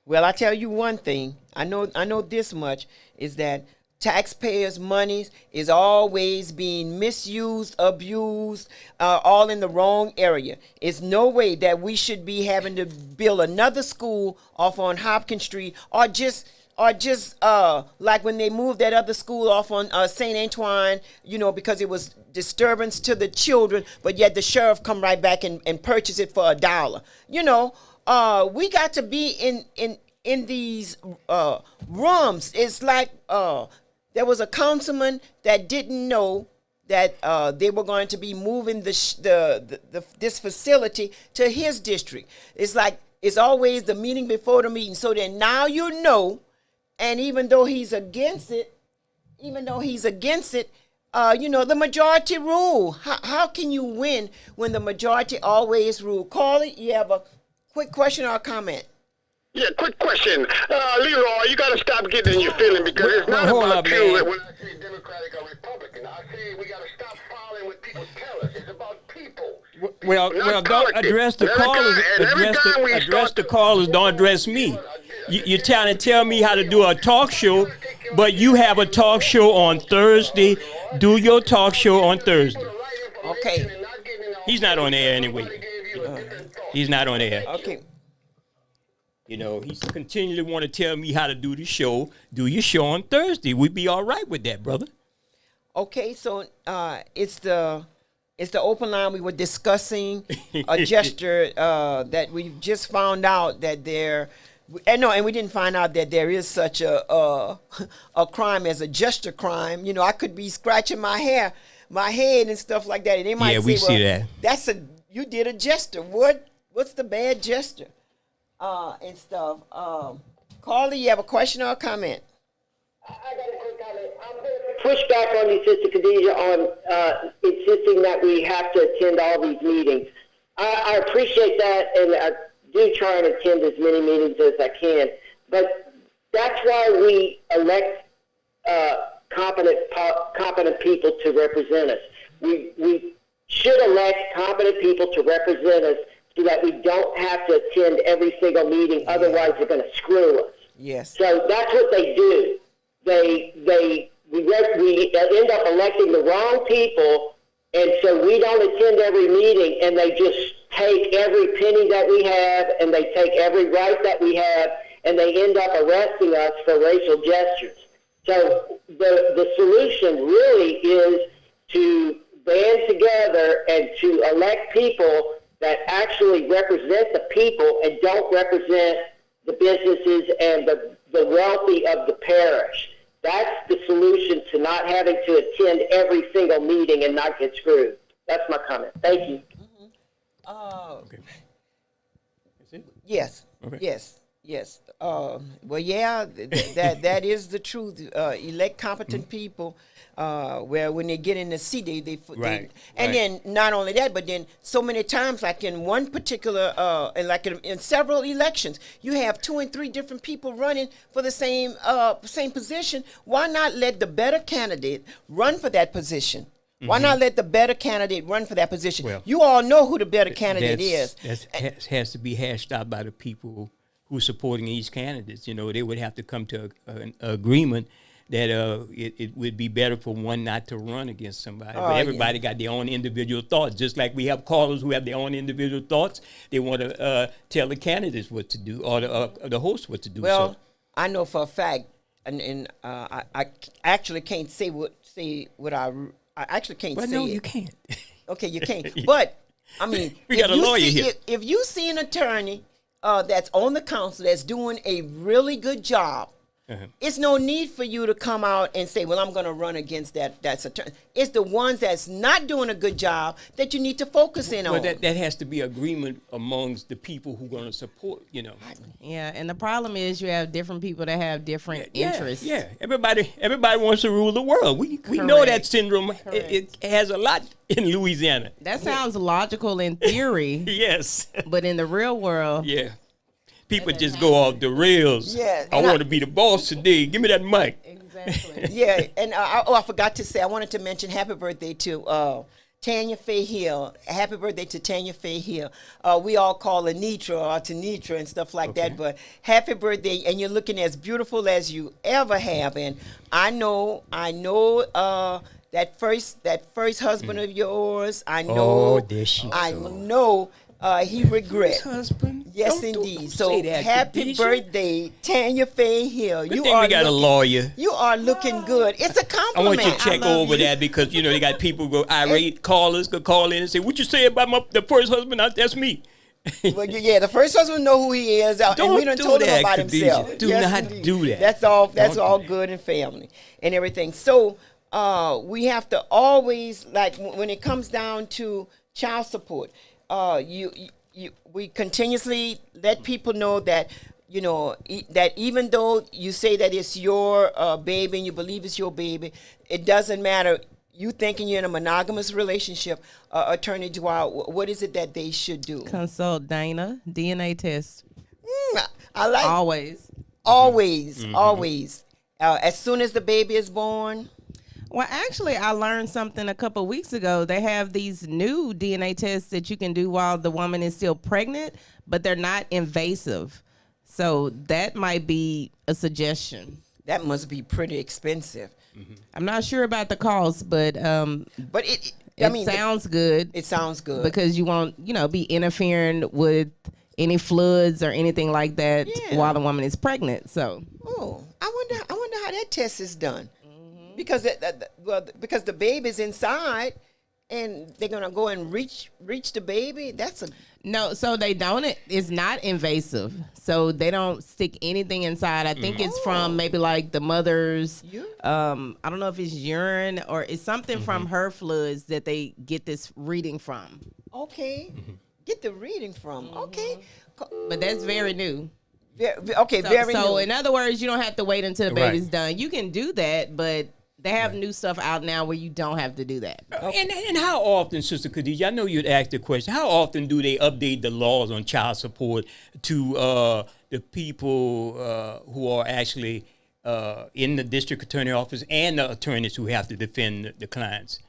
Well, I tell you one thing. I know this much is that taxpayers' monies is always being misused, abused, all in the wrong area. It's no way that we should be having to build another school off on Hopkins Street or just like when they moved that other school off on St. Antoine, because it was disturbance to the children, but yet the sheriff come right back and purchase it for $1. We got to be in these rooms. It's like there was a councilman that didn't know that they were going to be moving this facility to his district. It's like it's always the meeting before the meeting. So then now you know. And even though he's against it, the majority rule. How can you win when the majority always rule? Carly, you have a quick question or a comment? Yeah, quick question. Leroy, you got to stop getting in your feeling because it's not about you when I say Democratic or Republican. I say we got to stop following what people tell us. It's about people. Well, don't address the callers. Address the callers. Don't address me. You're trying to tell me how to do a talk show, but you have a talk show on Thursday. Do your talk show on Thursday. Okay. He's not on air anyway. He's not on air. Okay. He's continually want to tell me how to do the show. Do your show on Thursday. We'd be all right with that, brother. Okay, so it's the It's the open line. We were discussing a gesture that we just found out that and we didn't find out that there is such a crime as a gesture crime. You know, I could be scratching my head and stuff like that, and they might say, we see that. You did a gesture. What's the bad gesture? And stuff. Carly, you have a question or a comment? I got a quick comment. I'm going to push back on you, Sister Khadijah, on insisting that we have to attend all these meetings. I appreciate that, and I do try and attend as many meetings as I can. But that's why we elect competent people to represent us. We should elect competent people to represent us so that we don't have to attend every single meeting. Otherwise, they're going to screw us. Yes. So that's what they do. We end up electing the wrong people, and so we don't attend every meeting, and they just take every penny that we have, and they take every right that we have, and they end up arresting us for racial gestures. So the solution really is to band together and to elect people that actually represent the people and don't represent the businesses and the wealthy of the parish. That's the solution to not having to attend every single meeting and not get screwed. That's my comment. Thank you. Okay. Yes. Okay. Yes. Well, yeah, that is the truth. Elect competent people. Where when they get in the seat, then not only that, but then so many times, like in one particular, in several elections, you have 2 and 3 different people running for the same position. Why not let the better candidate run for that position? Why not let the better candidate run for that position? Well, you all know who the better candidate is. That has to be hashed out by the people who are supporting these candidates. You know, they would have to come to an agreement that it would be better for one not to run against somebody. But everybody got their own individual thoughts. Just like we have callers who have their own individual thoughts, they want to tell the candidates what to do or the host what to do. Well, I know for a fact, and I actually can't say what I actually can't say. Well, no, it. You can't. Okay, you can't. But I mean, we got a lawyer here. If you see an attorney that's on the council that's doing a really good job. It's no need for you to come out and say, well, I'm going to run against that's attorney. It's the ones that's not doing a good job that you need to focus in on. Well, that has to be agreement amongst the people who are going to support, you know. Yeah, and the problem is you have different people that have different interests. Yeah, everybody wants to rule the world. We know that syndrome. It has a lot in Louisiana. That sounds logical in theory. Yes. But in the real world. Yeah. People just go off the rails. Yeah, I want to be the boss today. Give me that mic. Exactly. Yeah, and I forgot to say, I wanted to mention happy birthday to Tanya Faye Hill. Happy birthday to Tanya Faye Hill. We all call her Nitra or Tanitra and stuff like that, but happy birthday, and you're looking as beautiful as you ever have. And I know that first husband of yours, I know. Oh, there she I know. He regrets. Husband? Yes, indeed. So happy birthday, Tanya Faye Hill. We got a lawyer. You are looking good. It's a compliment. I want you to check over that because you know they got people who go irate callers could call in and say, "What you say about the first husband? That's me." Well, yeah, the first husband know who he is, and we done told him about himself. Do not do that. That's all. That's all good in family and everything. So we have to always, like when it comes down to child support. We continuously let people know that, you know, that even though you say that it's your baby and you believe it's your baby, it doesn't matter. You thinking you're in a monogamous relationship, Attorney Dwyer, what is it that they should do? Consult Dana, DNA test. I like always. As soon as the baby is born. Well, actually, I learned something a couple of weeks ago. They have these new DNA tests that you can do while the woman is still pregnant, but they're not invasive. So that might be a suggestion. That must be pretty expensive. Mm-hmm. I'm not sure about the cost, but it sounds good. It sounds good because you won't, be interfering with any floods or anything like that while the woman is pregnant. So, I wonder how that test is done. Because because the baby's inside, and they're gonna go and reach the baby. That's a No, so they don't. It's not invasive. So they don't stick anything inside. I think it's from maybe like the mother's. I don't know if it's urine or it's something from her fluids that they get this reading from. Okay, get the reading from. Okay, But that's very new. Okay, very new. So in other words, you don't have to wait until the baby's done. You can do that, but they have new stuff out now where you don't have to do that. And how often, Sister Khadijah, I know you'd asked the question, how often do they update the laws on child support to the people who are actually in the district attorney office and the attorneys who have to defend the clients?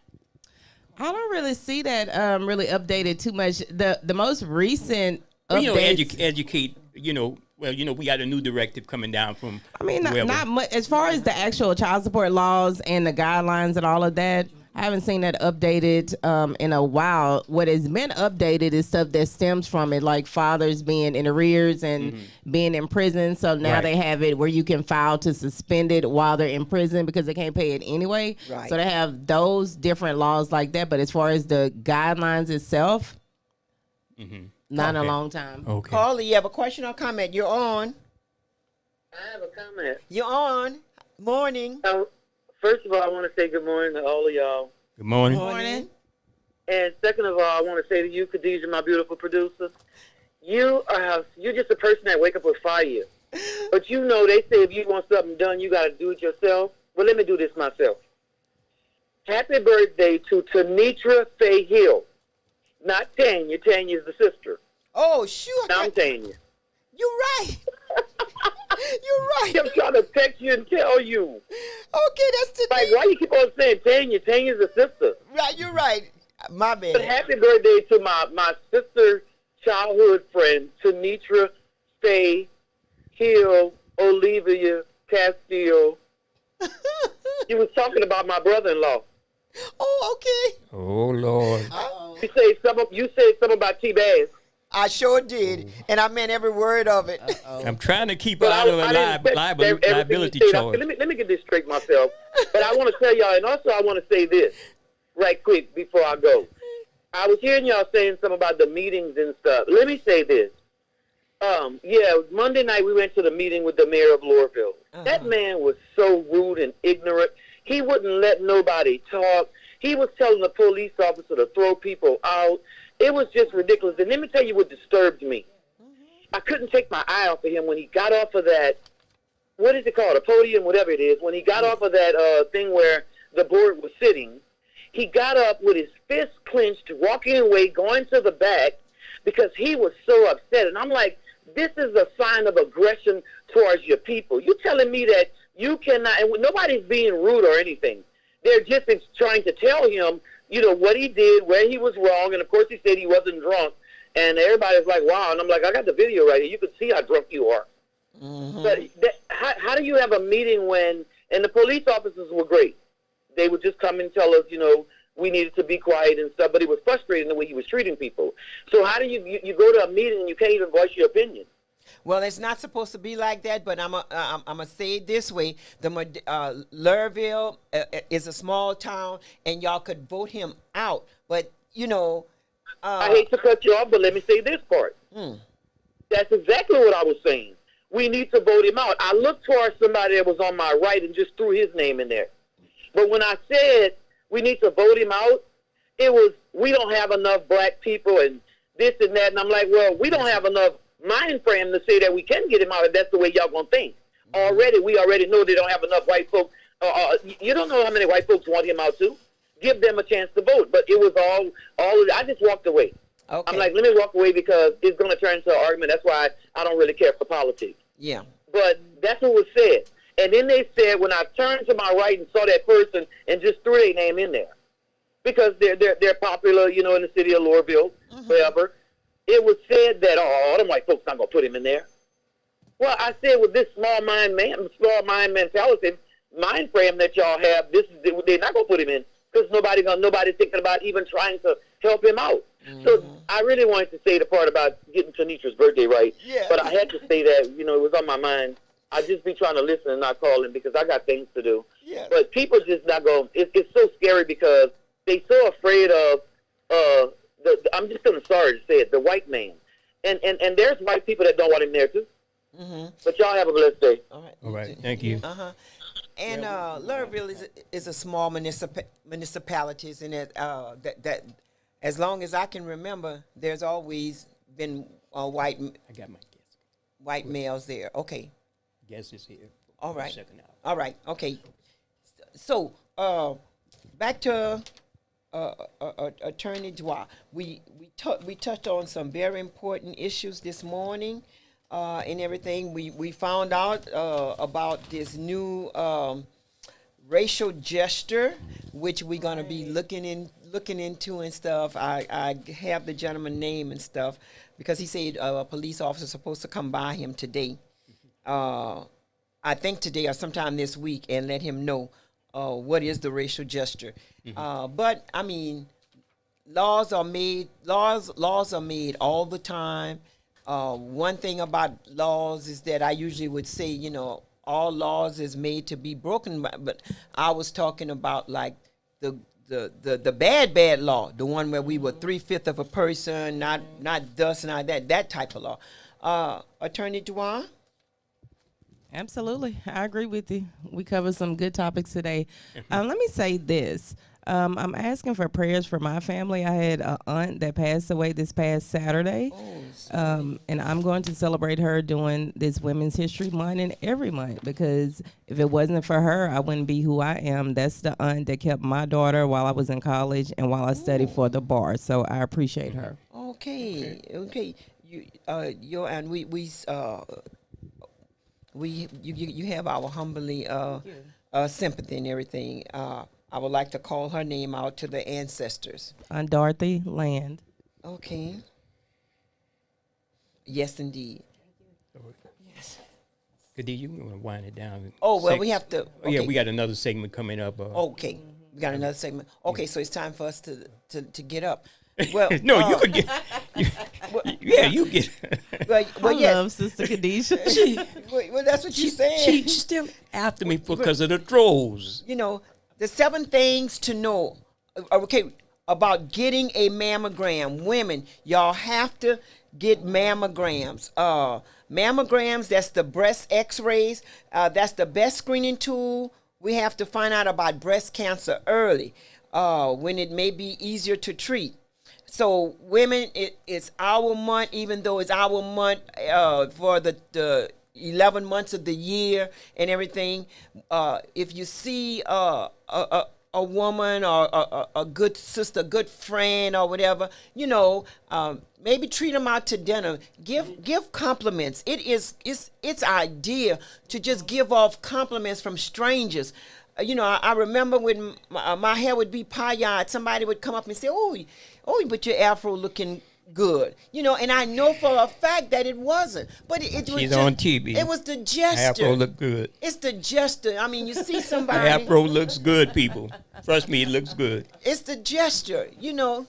I don't really see that really updated too much. The most recent updates, educate, we got a new directive coming down from. I mean, not much as far as the actual child support laws and the guidelines and all of that. I haven't seen that updated in a while. What has been updated is stuff that stems from it, like fathers being in arrears and being in prison. So now they have it where you can file to suspend it while they're in prison because they can't pay it anyway. Right. So they have those different laws like that. But as far as the guidelines itself, not in a long time. Okay. Carly, you have a question or comment? You're on. I have a comment. You're on. Morning. First of all, I want to say good morning to all of y'all. Good morning. Morning. And second of all, I want to say to you, Khadijah, my beautiful producer, you're just a person that wake up with fire. But they say if you want something done, you got to do it yourself. Well, let me do this myself. Happy birthday to Tanitra Faye Hill. Not Tanya. Tanya's the sister. Oh, sure. I'm Tanya. You're right. You're right. I'm trying to text you and tell you. Okay, that's the like. Why you keep on saying Tanya? Tanya's the sister. Right, you're right. My bad. But happy birthday to my sister, childhood friend, Tanitra Faye Hill Olivia Castillo. You was talking about my brother-in-law. Oh, okay. Oh, Lord. You said something about T-Bass. I sure did, and I meant every word of it. I'm trying to keep her out of a liability charge. Let me get this straight myself. But I want to tell y'all, and also I want to say this right quick before I go. I was hearing y'all saying something about the meetings and stuff. Let me say this. Monday night we went to the meeting with the mayor of Lorville. That man was so rude and ignorant. He wouldn't let nobody talk. He was telling the police officer to throw people out. It was just ridiculous. And let me tell you what disturbed me. I couldn't take my eye off of him when he got off of that, what is it called, a podium, whatever it is. When he got off of that thing where the board was sitting, he got up with his fist clenched, walking away, going to the back, because he was so upset. And I'm like, this is a sign of aggression towards your people. You telling me that you cannot, and nobody's being rude or anything. They're just trying to tell him, what he did, where he was wrong. And, of course, he said he wasn't drunk. And everybody's like, wow. And I'm like, I got the video right here. You can see how drunk you are. But how do you have a meeting when, and the police officers were great. They would just come and tell us, we needed to be quiet and stuff. But it was frustrating the way he was treating people. So how do you go to a meeting and you can't even voice your opinion? Well, it's not supposed to be like that, but I'm gonna say it this way: Lurville is a small town, and y'all could vote him out. But I hate to cut you off, but let me say this part. That's exactly what I was saying. We need to vote him out. I looked towards somebody that was on my right and just threw his name in there. But when I said we need to vote him out, it was we don't have enough black people and this and that, and I'm like, well, we don't have enough mind frame to say that we can get him out if that's the way y'all gonna think. We already know they don't have enough white folks. You don't know how many white folks want him out too. Give them a chance to vote. But it was I just walked away. Okay. I'm like, let me walk away because it's gonna turn into an argument. That's why I don't really care for politics. Yeah. But that's what was said. And then they said when I turned to my right and saw that person and just threw their name in there. Because they're popular, in the city of Lorville, wherever. It was said that, them white folks not going to put him in there. Well, I said with this small mind mentality, mind frame that y'all have, they're not going to put him in because nobody's thinking about even trying to help him out. So I really wanted to say the part about getting Tanitra's birthday right. Yeah. But I had to say that, it was on my mind. I just be trying to listen and not call him because I got things to do. Yeah. But people just not going, it's so scary because they so afraid of I'm just gonna sorry to say it, the white man. And there's white people that don't want him there too. Mm-hmm. But y'all have a blessed day. All right. All right. Thank you. And Lurville is a small municipalities, and that as long as I can remember, there's always been white. I got my guess. White males there. Okay. Guess is here. All right. Second hour. All right. Okay. So back to Attorney Dwyer. We touched on some very important issues this morning. And everything. We found out about this new racial gesture, which we're gonna be looking into and stuff. I have the gentleman's name and stuff because he said a police officer is supposed to come by him today. I think today or sometime this week, and let him know what is the racial gesture. But I mean, laws are made all the time. One thing about laws is that I usually would say, you know, all laws is made to be broken, but I was talking about like the bad law, the one where we were 3/5 of a person, not thus, not that type of law. Attorney Dwyer? Absolutely. I agree with you. We covered some good topics today. Let me say this. I'm asking for prayers for my family. I had an aunt that passed away this past Saturday. And I'm going to celebrate her during this Women's History Month and every month, because if it wasn't for her, I wouldn't be who I am. That's the aunt that kept my daughter while I was in college and while I studied for the bar. So I appreciate her. Okay. You and you have our humbly sympathy and everything. I would like to call her name out to the ancestors. Aunt Dorothy Land. Okay. Yes, indeed. Yes. Khadijah, you want to wind it down? Oh, well, we have to. Oh, yeah, we got another segment coming up. Okay. We got another segment. Okay, so it's time for us to get up. Well, no, you could get. You get. I love Sister Khadijah. Well, that's what she's saying. She's still after me because of the trolls. You know, the 7 things to know. Okay, about getting a mammogram. Women, y'all have to get mammograms. Mammograms, that's the breast x-rays. That's the best screening tool. We have to find out about breast cancer early when it may be easier to treat. So women, it's our month, even though it's our month for the 11 months of the year and everything. If you see a woman or a good sister, good friend or whatever, you know, maybe treat them out to dinner. Give compliments. It's idea to just give off compliments from strangers. You know, I remember when my hair would be pie-eyed, somebody would come up and say, oh, but your afro looking good. You know, and I know for a fact that it wasn't. But it was She's just, on TV. It was the gesture. Afro look good. It's the gesture. I mean, you see somebody. Afro looks good, people. Trust me, it looks good. It's the gesture. You know,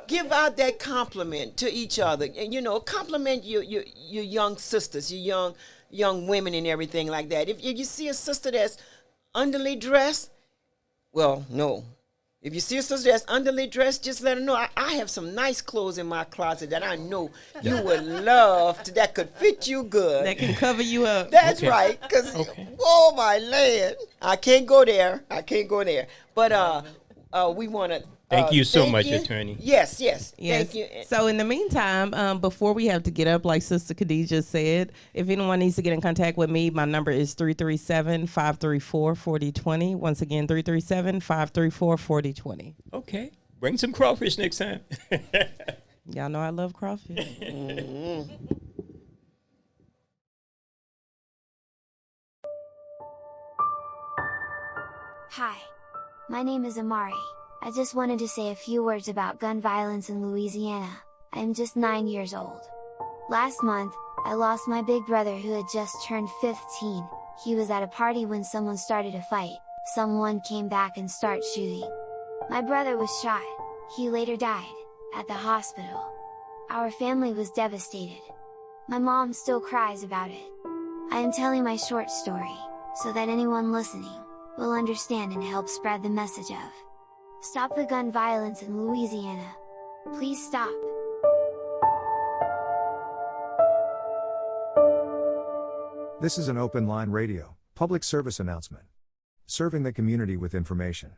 give out that compliment to each other. And, you know, compliment your young sisters, your young women and everything like that. If you see a sister that's underly dressed, well, no. If you see a sister that's underly dressed, just let her know. I have some nice clothes in my closet that I know you would love that could fit you good. That can cover you up. That's right. Because, oh, my land. I can't go there. But we want to. Thank you so much, Attorney. Yes. Thank you. So in the meantime, before we have to get up, like Sister Khadijah said, if anyone needs to get in contact with me, my number is 337-534-4020. Once again, 337-534-4020. Okay. Bring some crawfish next time. Y'all know I love crawfish. Mm-hmm. Hi, my name is Amari. I just wanted to say a few words about gun violence in Louisiana. I am just 9 years old. Last month, I lost my big brother who had just turned 15. He was at a party when someone started a fight. Someone came back and started shooting. My brother was shot. He later died, at the hospital. Our family was devastated. My mom still cries about it. I am telling my short story, so that anyone listening will understand and help spread the message of Stop the gun violence in Louisiana. Please stop. This is an Open Line Radio, public service announcement. Serving the community with information.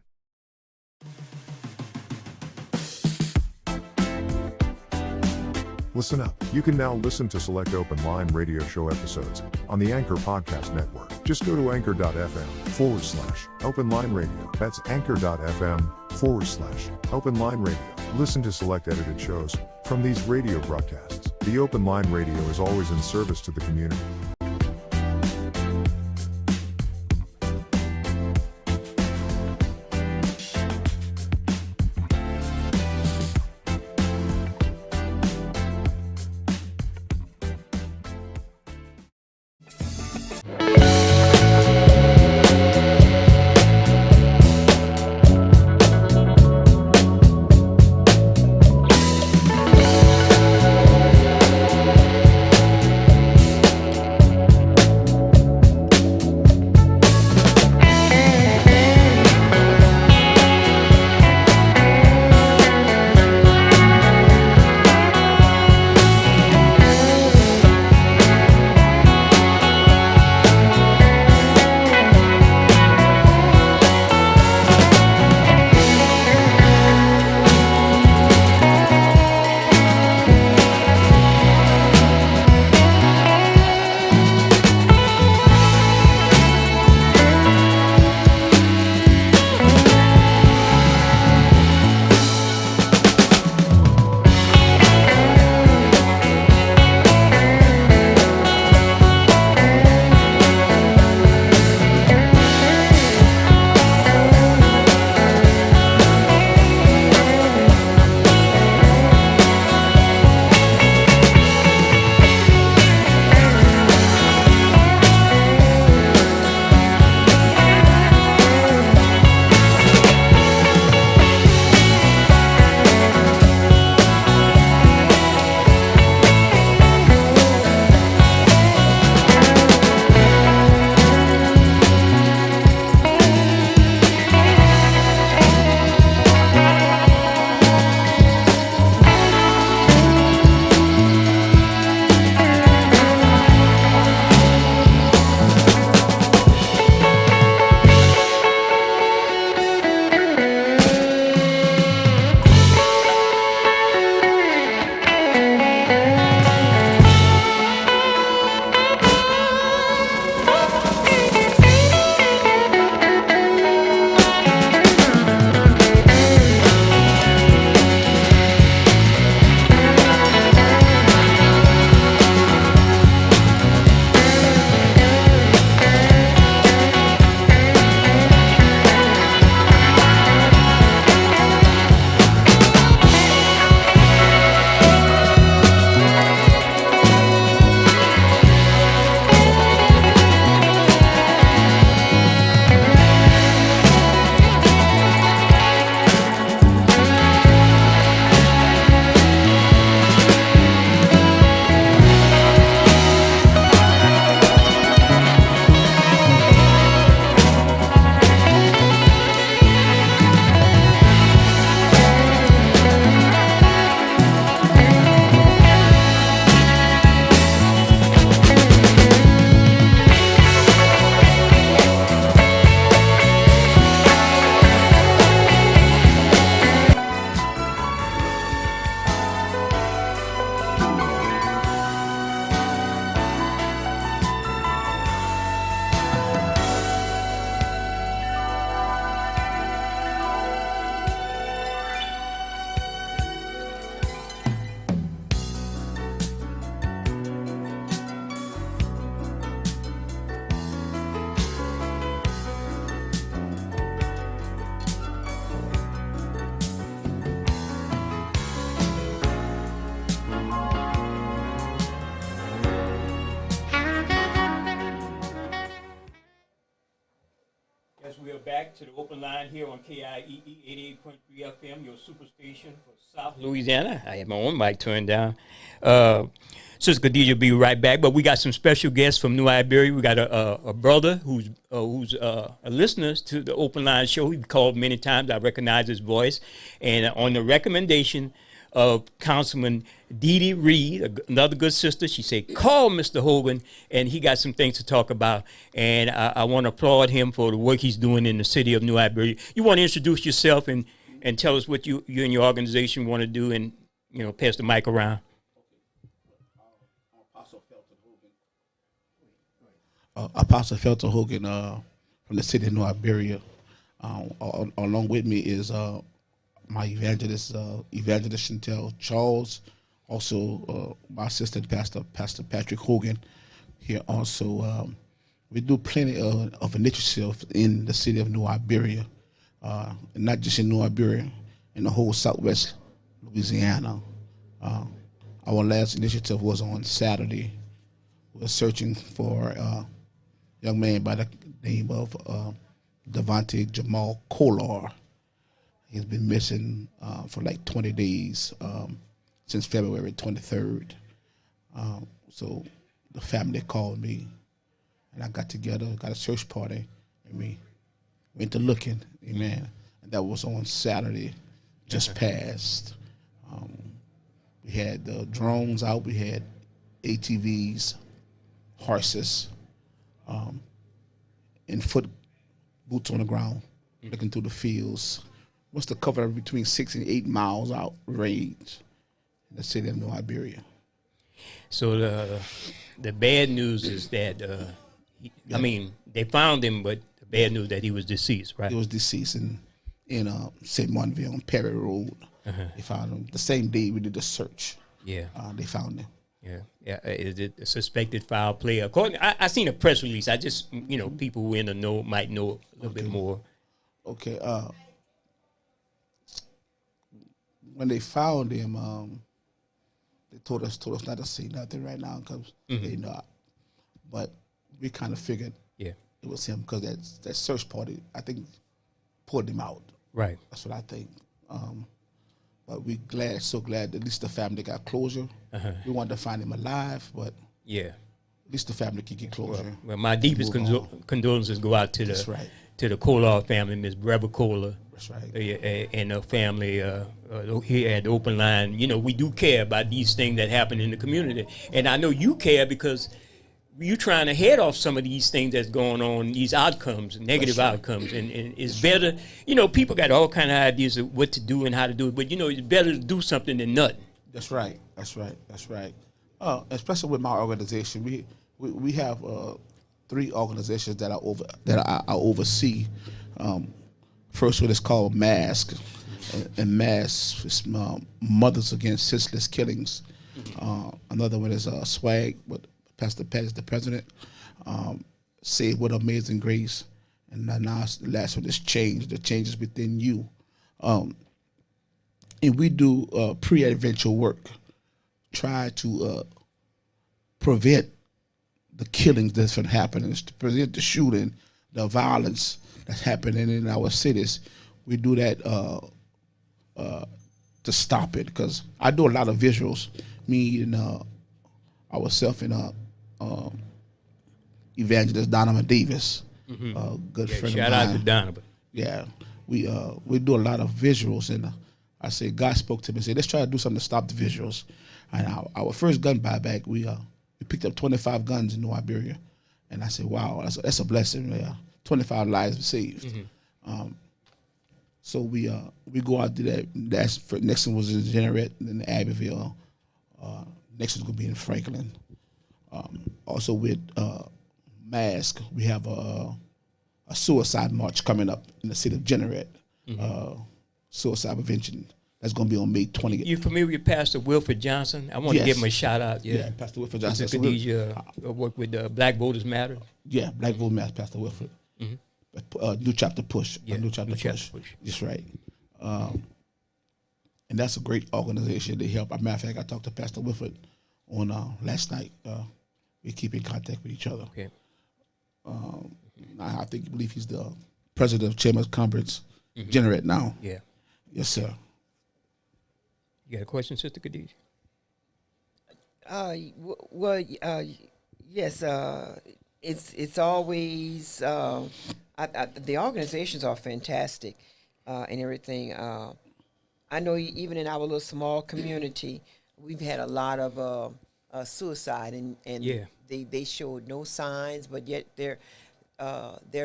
Listen up. You can now listen to select Open Line Radio Show episodes on the Anchor Podcast Network. Just go to anchor.fm/Open Line Radio. That's anchor.fm/Open Line Radio. Listen to select edited shows from these radio broadcasts. The Open Line Radio is always in service to the community. back to the open line here on KIEE 88.3 FM, your superstation for South Louisiana. I have my own mic turned down. Sister Khadijah will be right back, but we got some special guests from New Iberia. We got a brother who's a listener to the open line show. He's called many times. I recognize his voice. And on the recommendation of Councilman Dee Dee Reed, another good sister, she said, call Mr. Hogan, and he got some things to talk about. And I want to applaud him for the work he's doing in the city of New Iberia. You want to introduce yourself and tell us what you and your organization want to do, and pass the mic around. Apostle Felton Hogan from the city of New Iberia. Along with me is my evangelist, Evangelist Chantel Charles, also my assistant Pastor Patrick Hogan. Here also, we do plenty of initiatives in the city of New Iberia, and not just in New Iberia, in the whole Southwest Louisiana. Our last initiative was on Saturday. We're searching for a young man by the name of Devontae Jamal Kolar. He's been missing for like 20 days since February 23rd. So the family called me, and I got together, got a search party, and we went to looking. Amen. And that was on Saturday, just passed. We had the drones out. We had ATVs, horses, and foot boots on the ground, looking through the fields. What's the cover between 6 and 8 miles out range in the city of New Iberia? So the bad news is that they found him, but the bad news that he was deceased, right? He was deceased in St. Monville on Perry Road. They found him the same day we did the search. Yeah, they found him. Yeah. Is it a suspected foul play? According, I seen a press release. I just people who in the know might know a little bit more. Okay. When they found him, they told us not to say nothing right now because they know. But we kind of figured it was him because that search party, I think, pulled him out. Right. That's what I think. But we so glad that at least the family got closure. We wanted to find him alive, but at least the family can get closure. Well, my deepest condolences go out to the Kolar family, Miss Breva Kolar. That's right. And her family here at the Open Line. We do care about these things that happen in the community. And I know you care because you're trying to head off some of these things that's going on, these outcomes, negative outcomes. And it's better, people got all kind of ideas of what to do and how to do it. But, it's better to do something than nothing. That's right. Especially with my organization, we have 3 organizations that I oversee. First one is called MASK, and MASK is Mothers Against Senseless Killings. Another one is SWAG, with Pastor Pat is the president. Saved with Amazing Grace, and now the last one is Change. The changes within you, and we do pre-adventure work, try to prevent the killings that's been happening, to prevent the shooting, the violence that's happening in our cities. We do that to stop it, because I do a lot of visuals. Me and ourselves and Evangelist Donovan Davis, good friend of mine. Shout out to Donovan. Yeah, we do a lot of visuals, and I said God spoke to me and said, let's try to do something to stop the visuals. And our first gun buyback, we picked up 25 guns in New Iberia, and I said, wow, that's a blessing. Yeah. 25 lives saved. So we go out to that. Next one was in Jeanerette, and then Abbeville. Next one's gonna be in Franklin. Also with MASK, we have a suicide march coming up in the city of Jeanerette. Suicide prevention. That's gonna be on May 20th. You familiar with Pastor Wilfred Johnson? I want to give him a shout out. Yeah, Pastor Wilfred Johnson. Sister Khadijah work with Black Voters Matter. Yeah, Black Voters Matter, Pastor Wilfred. New Chapter Push. New Chapter Push. That's right. And that's a great organization. They help. As a matter of fact, I talked to Pastor Wilfred on last night. We keep in contact with each other. Okay. I believe he's the president of Chamber of Commerce, Generate now. Yeah. Yes, sir. You got a question, Sister Khadijah? Yes. It's always the organizations are fantastic and everything. I know even in our little small community, we've had a lot of suicide, and they showed no signs, but yet there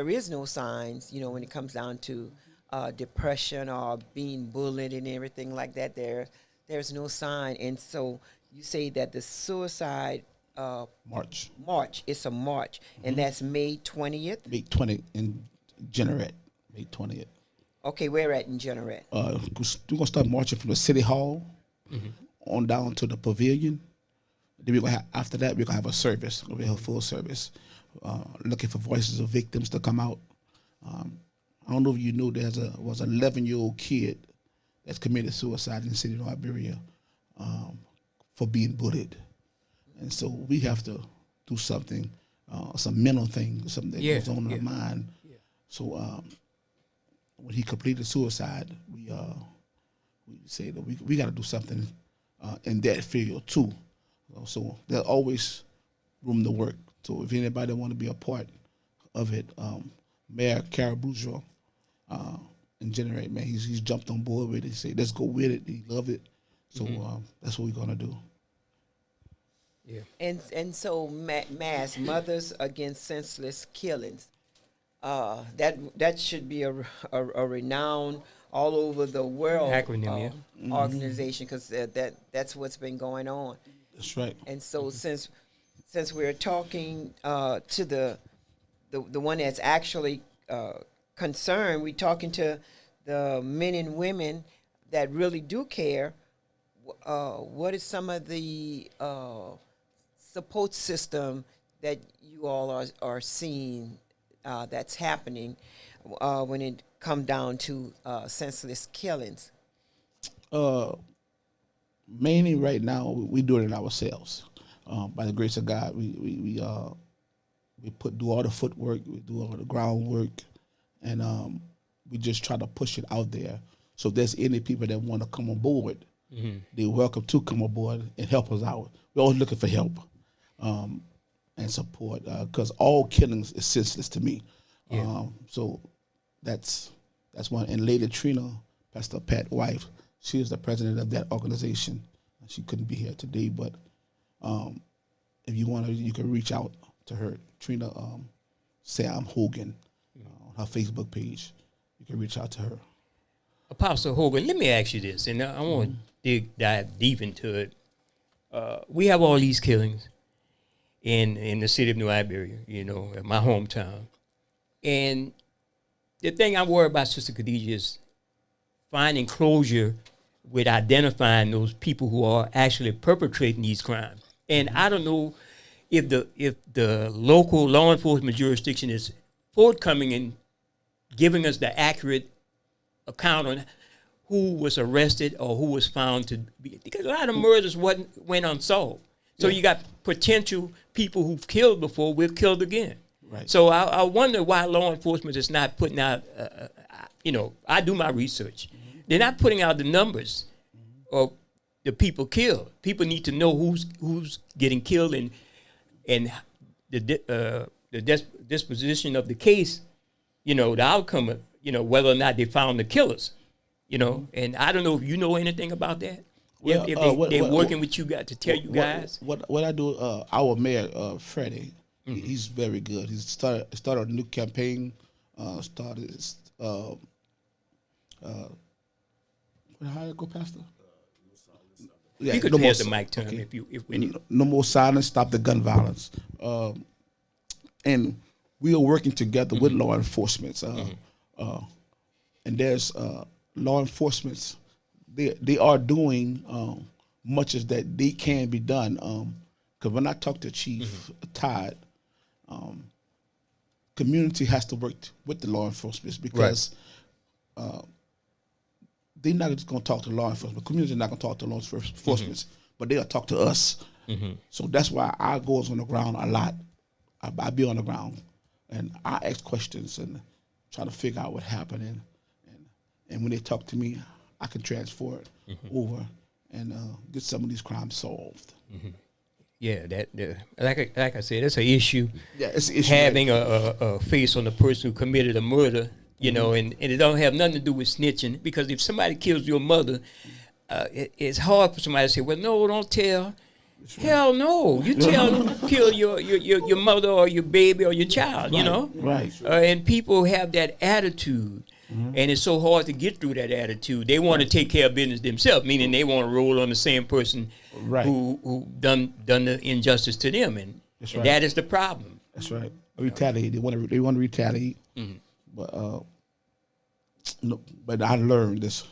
is no signs. You know, when it comes down to depression or being bullied and everything like that, there's no sign. And so you say that the suicide March. It's a March, and that's May 20th. May 20th in Generate. May 20th. Okay, where at in Generate? We're gonna start marching from the city hall on down to the pavilion. Then we're gonna have, after that we're gonna have a service. We're gonna have a full service, looking for voices of victims to come out. I don't know if you knew was an 11-year-old kid that's committed suicide in the city of Iberia for being bullied. And so we have to do something, some mental thing, something that goes on in the mind. Yeah. So when he completed suicide, we say that we got to do something in that field too. So there's always room to work. So if anybody want to be a part of it, Mayor Carol Bourgeois and Generate, man, he's jumped on board with it. He said, let's go with it. He loved it. So that's what we're going to do. Yeah. And so mass mothers against senseless killings. That should be a renowned all over the world acronym, organization, because that's what's been going on. That's right. And so since we're talking to the one that's actually concerned, we're talking to the men and women that really do care. What is some of the support system that you all are seeing that's happening when it come down to senseless killings? Mainly right now, we do it ourselves. By the grace of God, we do all the footwork, we do all the groundwork, and we just try to push it out there. So if there's any people that want to come on board, they're welcome to come aboard and help us out. We're always looking for help and support, because all killings is senseless to me. So that's one. And Lady Trina, Pastor Pat's wife, she is the president of that organization. She couldn't be here today, but if you want to, you can reach out to her, Trina Sam Hogan, on her Facebook page. You can reach out to her. Apostle Hogan, let me ask you this, and I want to dive deep into it. We have all these killings in the city of New Iberia, in my hometown. And the thing I worry about, Sister Khadijah, is finding closure with identifying those people who are actually perpetrating these crimes. And I don't know if the local law enforcement jurisdiction is forthcoming in giving us the accurate account on who was arrested or who was found to be, because a lot of murders went unsolved. So you got potential people who've killed before, we've killed again. Right. So I wonder why law enforcement is not putting out, I do my research. They're not putting out the numbers of the people killed. People need to know who's getting killed and the disposition of the case, the outcome of, whether or not they found the killers, and I don't know if you know anything about that. Well, if they're working with you guys to tell you guys. What I do, our mayor, Freddie, he's very good. He started a new campaign, how you go, Pastor? Yeah, you could pass the mic to him if we need. No more silence, stop the gun violence. And we are working together with law enforcement. And there's law enforcement, they are doing much as that they can be done. Because when I talk to Chief Todd, community has to work with the law enforcement, because they're not just going to talk to law enforcement. Community is not going to talk to law enforcement, but they'll talk to us. So that's why I go on the ground a lot. I be on the ground, and I ask questions, and try to figure out what happened, and when they talk to me, I can transfer it over and get some of these crimes solved. Yeah, like I said, it's an issue. Yeah, it's an issue. Having a face on the person who committed a murder, you know, and it don't have nothing to do with snitching, because if somebody kills your mother, it's hard for somebody to say, well, no, don't tell. Hell no, you tell them kill your mother or your baby or your child, you know? Right. And people have that attitude. And it's so hard to get through that attitude. They want to take care of business themselves, meaning they want to roll on the same person who done the injustice to them, and that is the problem. That's right. Retaliate. They want to retaliate. But no, but I learned this.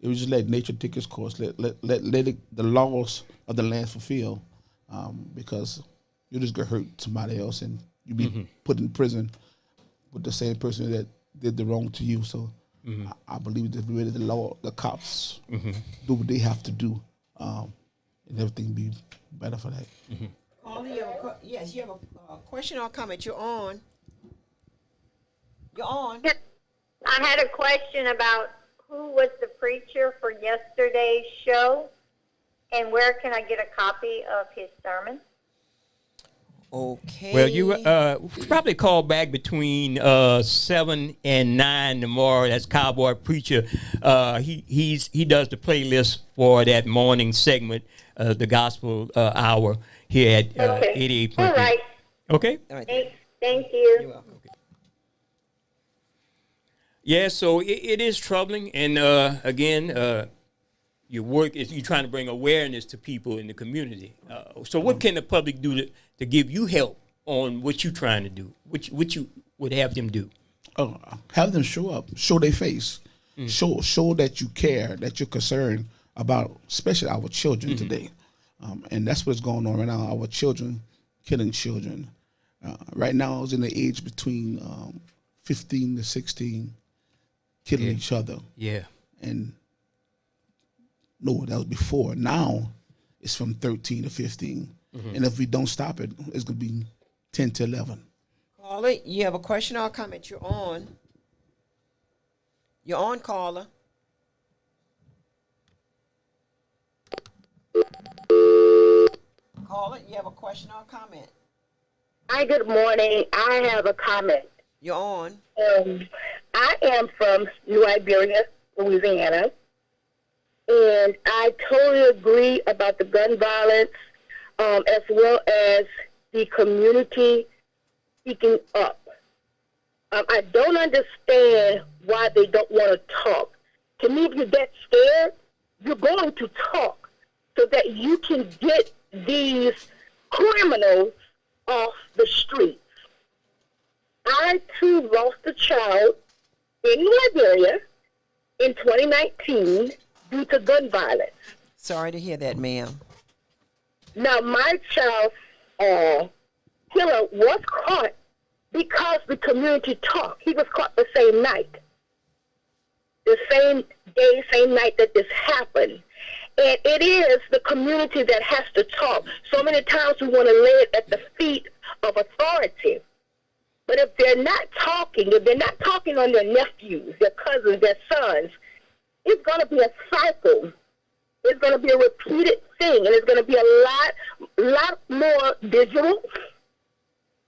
It was just let nature take its course. Let the laws of the land fulfill, because you just get hurt somebody else, and you be put in prison with the same person that did the wrong to you. So I believe that the law, the cops do what they have to do, and everything be better for that. Carly, yes, you have a question or comment. You're on. You're on. I had a question about who was the preacher for yesterday's show, and where can I get a copy of his sermon? Okay. Well, you probably call back between 7 and 9 tomorrow. That's Cowboy Preacher. He does the playlist for that morning segment, the Gospel Hour here at 88.3. All right. Okay. Thank you. You're welcome. Yeah, so it is troubling, and again, your work is you're trying to bring awareness to people in the community. So what can the public do to give you help on what you're trying to do? What you would have them do? Have them show up, show their face, show that you care, that you're concerned about, especially our children today. And that's what's going on right now. Our children killing children. Right now, it's in the age between 15 to 16, killing each other. Yeah. And no, that was before. Now, it's from 13 to 15. And if we don't stop it, it's going to be 10 to 11. Caller, you have a question or a comment? You're on. You're on, caller. Caller, you have a question or a comment? Hi, good morning. I have a comment. You're on. I am from New Iberia, Louisiana, and I totally agree about the gun violence, as well as the community speaking up. I don't understand why they don't want to talk. To me, if you get scared, you're going to talk so that you can get these criminals off the streets. I, too, lost a child in Liberia in 2019 due to gun violence. Sorry to hear that, ma'am. Now, my child's killer was caught because the community talked. He was caught the same night. The same day, same night that this happened. And it is the community that has to talk. So many times we want to lay it at the feet of authority. But if they're not talking, if they're not talking on their nephews, their cousins, their sons, it's going to be a cycle. It's going to be a repeated thing, and it's going to be a lot more visual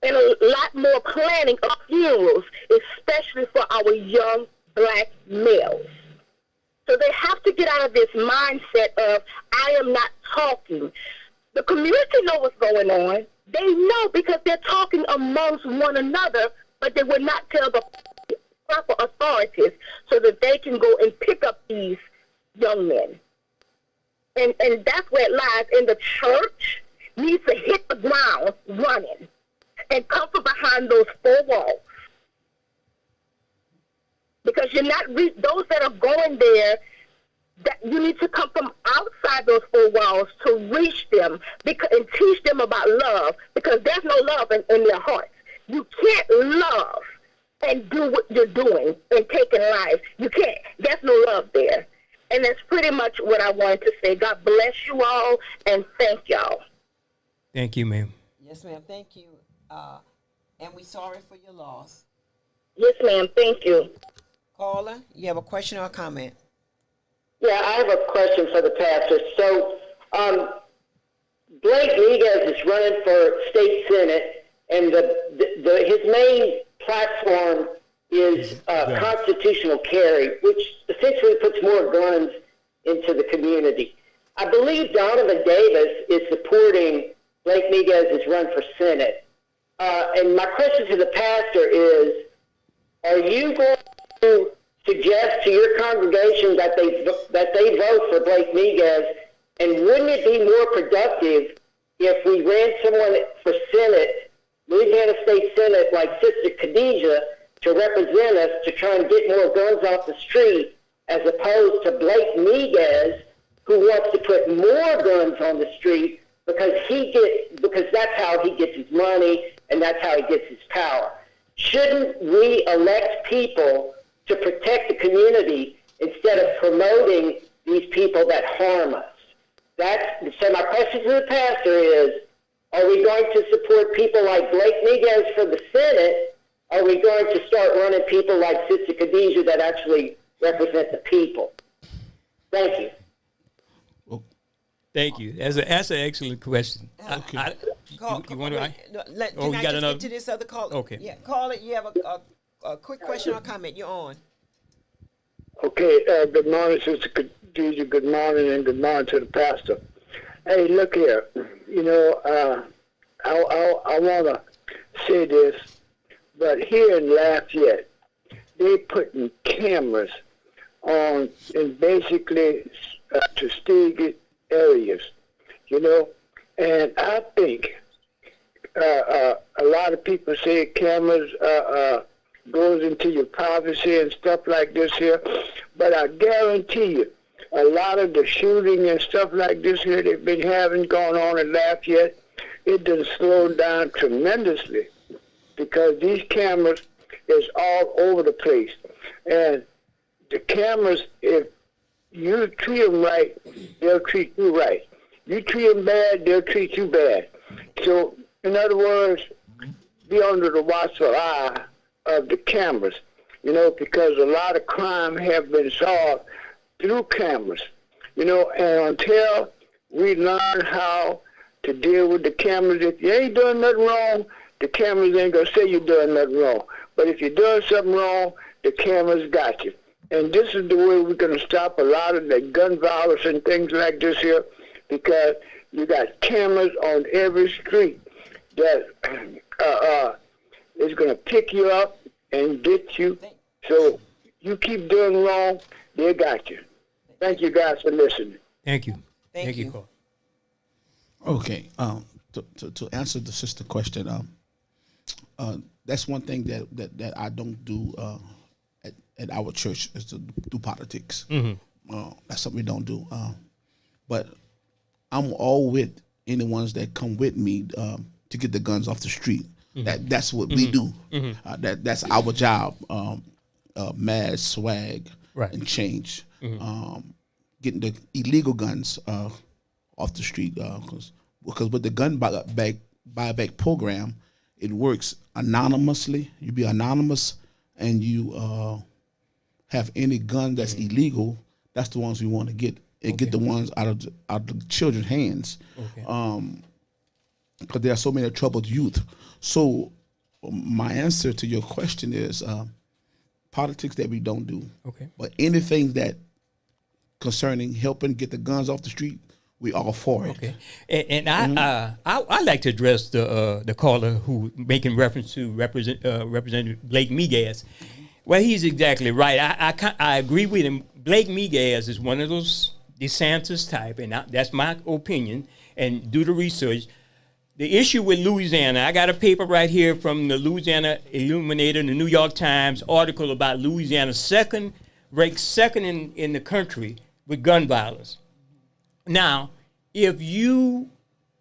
and a lot more planning of funerals, especially for our young black males. So they have to get out of this mindset of, I am not talking. The community know what's going on. They know because they're talking amongst one another, but they will not tell the proper authorities so that they can go and pick up these young men. And that's where it lies. And the church needs to hit the ground running and come from behind those four walls. Because you're not, those that are going there, that you need to come from outside those four walls to reach them and teach them about love, because there's no love in their hearts. You can't love and do what you're doing and taking lives. You can't. There's no love there. And that's pretty much what I wanted to say. God bless you all, and thank y'all. Thank you, ma'am. Yes, ma'am. Thank you. And we're sorry for your loss. Yes, ma'am. Thank you. Caller, you have a question or a comment? Yeah, I have a question for the pastor. So, Blake Miguez is running for state senate, and his main platform is constitutional carry, which essentially puts more guns into the community. I believe Donovan Davis is supporting Blake Miguez's run for senate. And my question to the pastor is, are you going to suggest to your congregation that they vote for Blake Miguez? And wouldn't it be more productive if we ran someone for Senate, Louisiana State Senate, like Sister Khadijah, to represent us to try and get more guns off the street, as opposed to Blake Miguez, who wants to put more guns on the street because that's how he gets his money and that's how he gets his power? Shouldn't we elect people to protect the community instead of promoting these people that harm us? So my question to the pastor is, are we going to support people like Blake Miguez for the Senate? Are we going to start running people like Sister Khadijah that actually represent the people? Thank you. Thank you. That's an excellent question. Okay. You want to? Can I just get to this other call? Okay. Yeah, call it. You have a quick question or comment. You're on. Okay, good morning, Sister Khadijah. Good morning, and good morning to the pastor. Hey, look here. You know, I want to say this, but here in Lafayette, they putting cameras on in basically strategic areas, you know, and I think a lot of people say cameras goes into your privacy and stuff like this here, but I guarantee you, a lot of the shooting and stuff like this here they've been having going on in Lafayette, it done slowed down tremendously because these cameras is all over the place. And the cameras, if you treat them right, they'll treat you right. You treat them bad, they'll treat you bad. So, in other words, be under the watchful eye of the cameras, you know, because a lot of crime have been solved through cameras, you know, and until we learn how to deal with the cameras, if you ain't doing nothing wrong, the cameras ain't going to say you're doing nothing wrong. But if you're doing something wrong, the cameras got you. And this is the way we're going to stop a lot of the gun violence and things like this here, because you got cameras on every street that is going to pick you up and get you. So you keep doing wrong, they got you. Thank you guys for listening. Thank you. Thank you. Okay. To answer the sister question, that's one thing that I don't do at our church is to do politics. Mm-hmm. That's something we don't do. But I'm all with any ones that come with me to get the guns off the street. Mm-hmm. That's what we do. Mm-hmm. That's our job. Mad swag, right, and change. Mm-hmm. Getting the illegal guns off the street because with the gun buyback program, it works anonymously. You be anonymous, and you have any gun that's illegal. That's the ones we want to get and get the ones out of the children's hands. Because there are so many troubled youth. So my answer to your question is politics that we don't do. Okay. But anything that concerning helping get the guns off the street, we all for it. Okay. And I like to address the caller who making reference to Representative Blake Miguez. Well, he's exactly right. I agree with him. Blake Miguez is one of those DeSantis type, and that's my opinion. And do the research. The issue with Louisiana, I got a paper right here from the Louisiana Illuminator, the New York Times article about Louisiana ranked second in the country with gun violence. Now, if you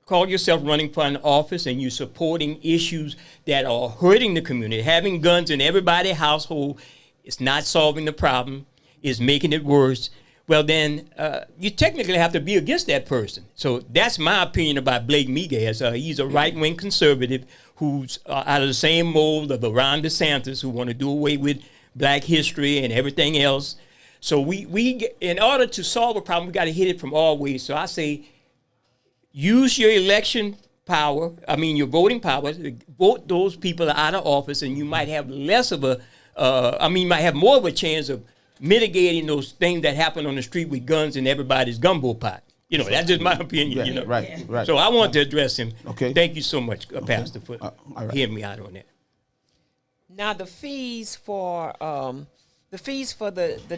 call yourself running for an office and you're supporting issues that are hurting the community, having guns in everybody's household, it's not solving the problem, it's making it worse. well then you technically have to be against that person. So that's my opinion about Blake Miguez. He's a right-wing conservative who's out of the same mold of Ron DeSantis, who want to do away with black history and everything else. So we in order to solve a problem, we got to hit it from all ways. So I say, use your election power, your voting power, vote those people out of office, and you might have less of a, you might have more of a chance of mitigating those things that happen on the street with guns in everybody's gumbo pot. That's just my opinion. Yeah, right. So I want to address him. Okay. Thank you so much, Pastor, for hearing me out on that. Now the fees for the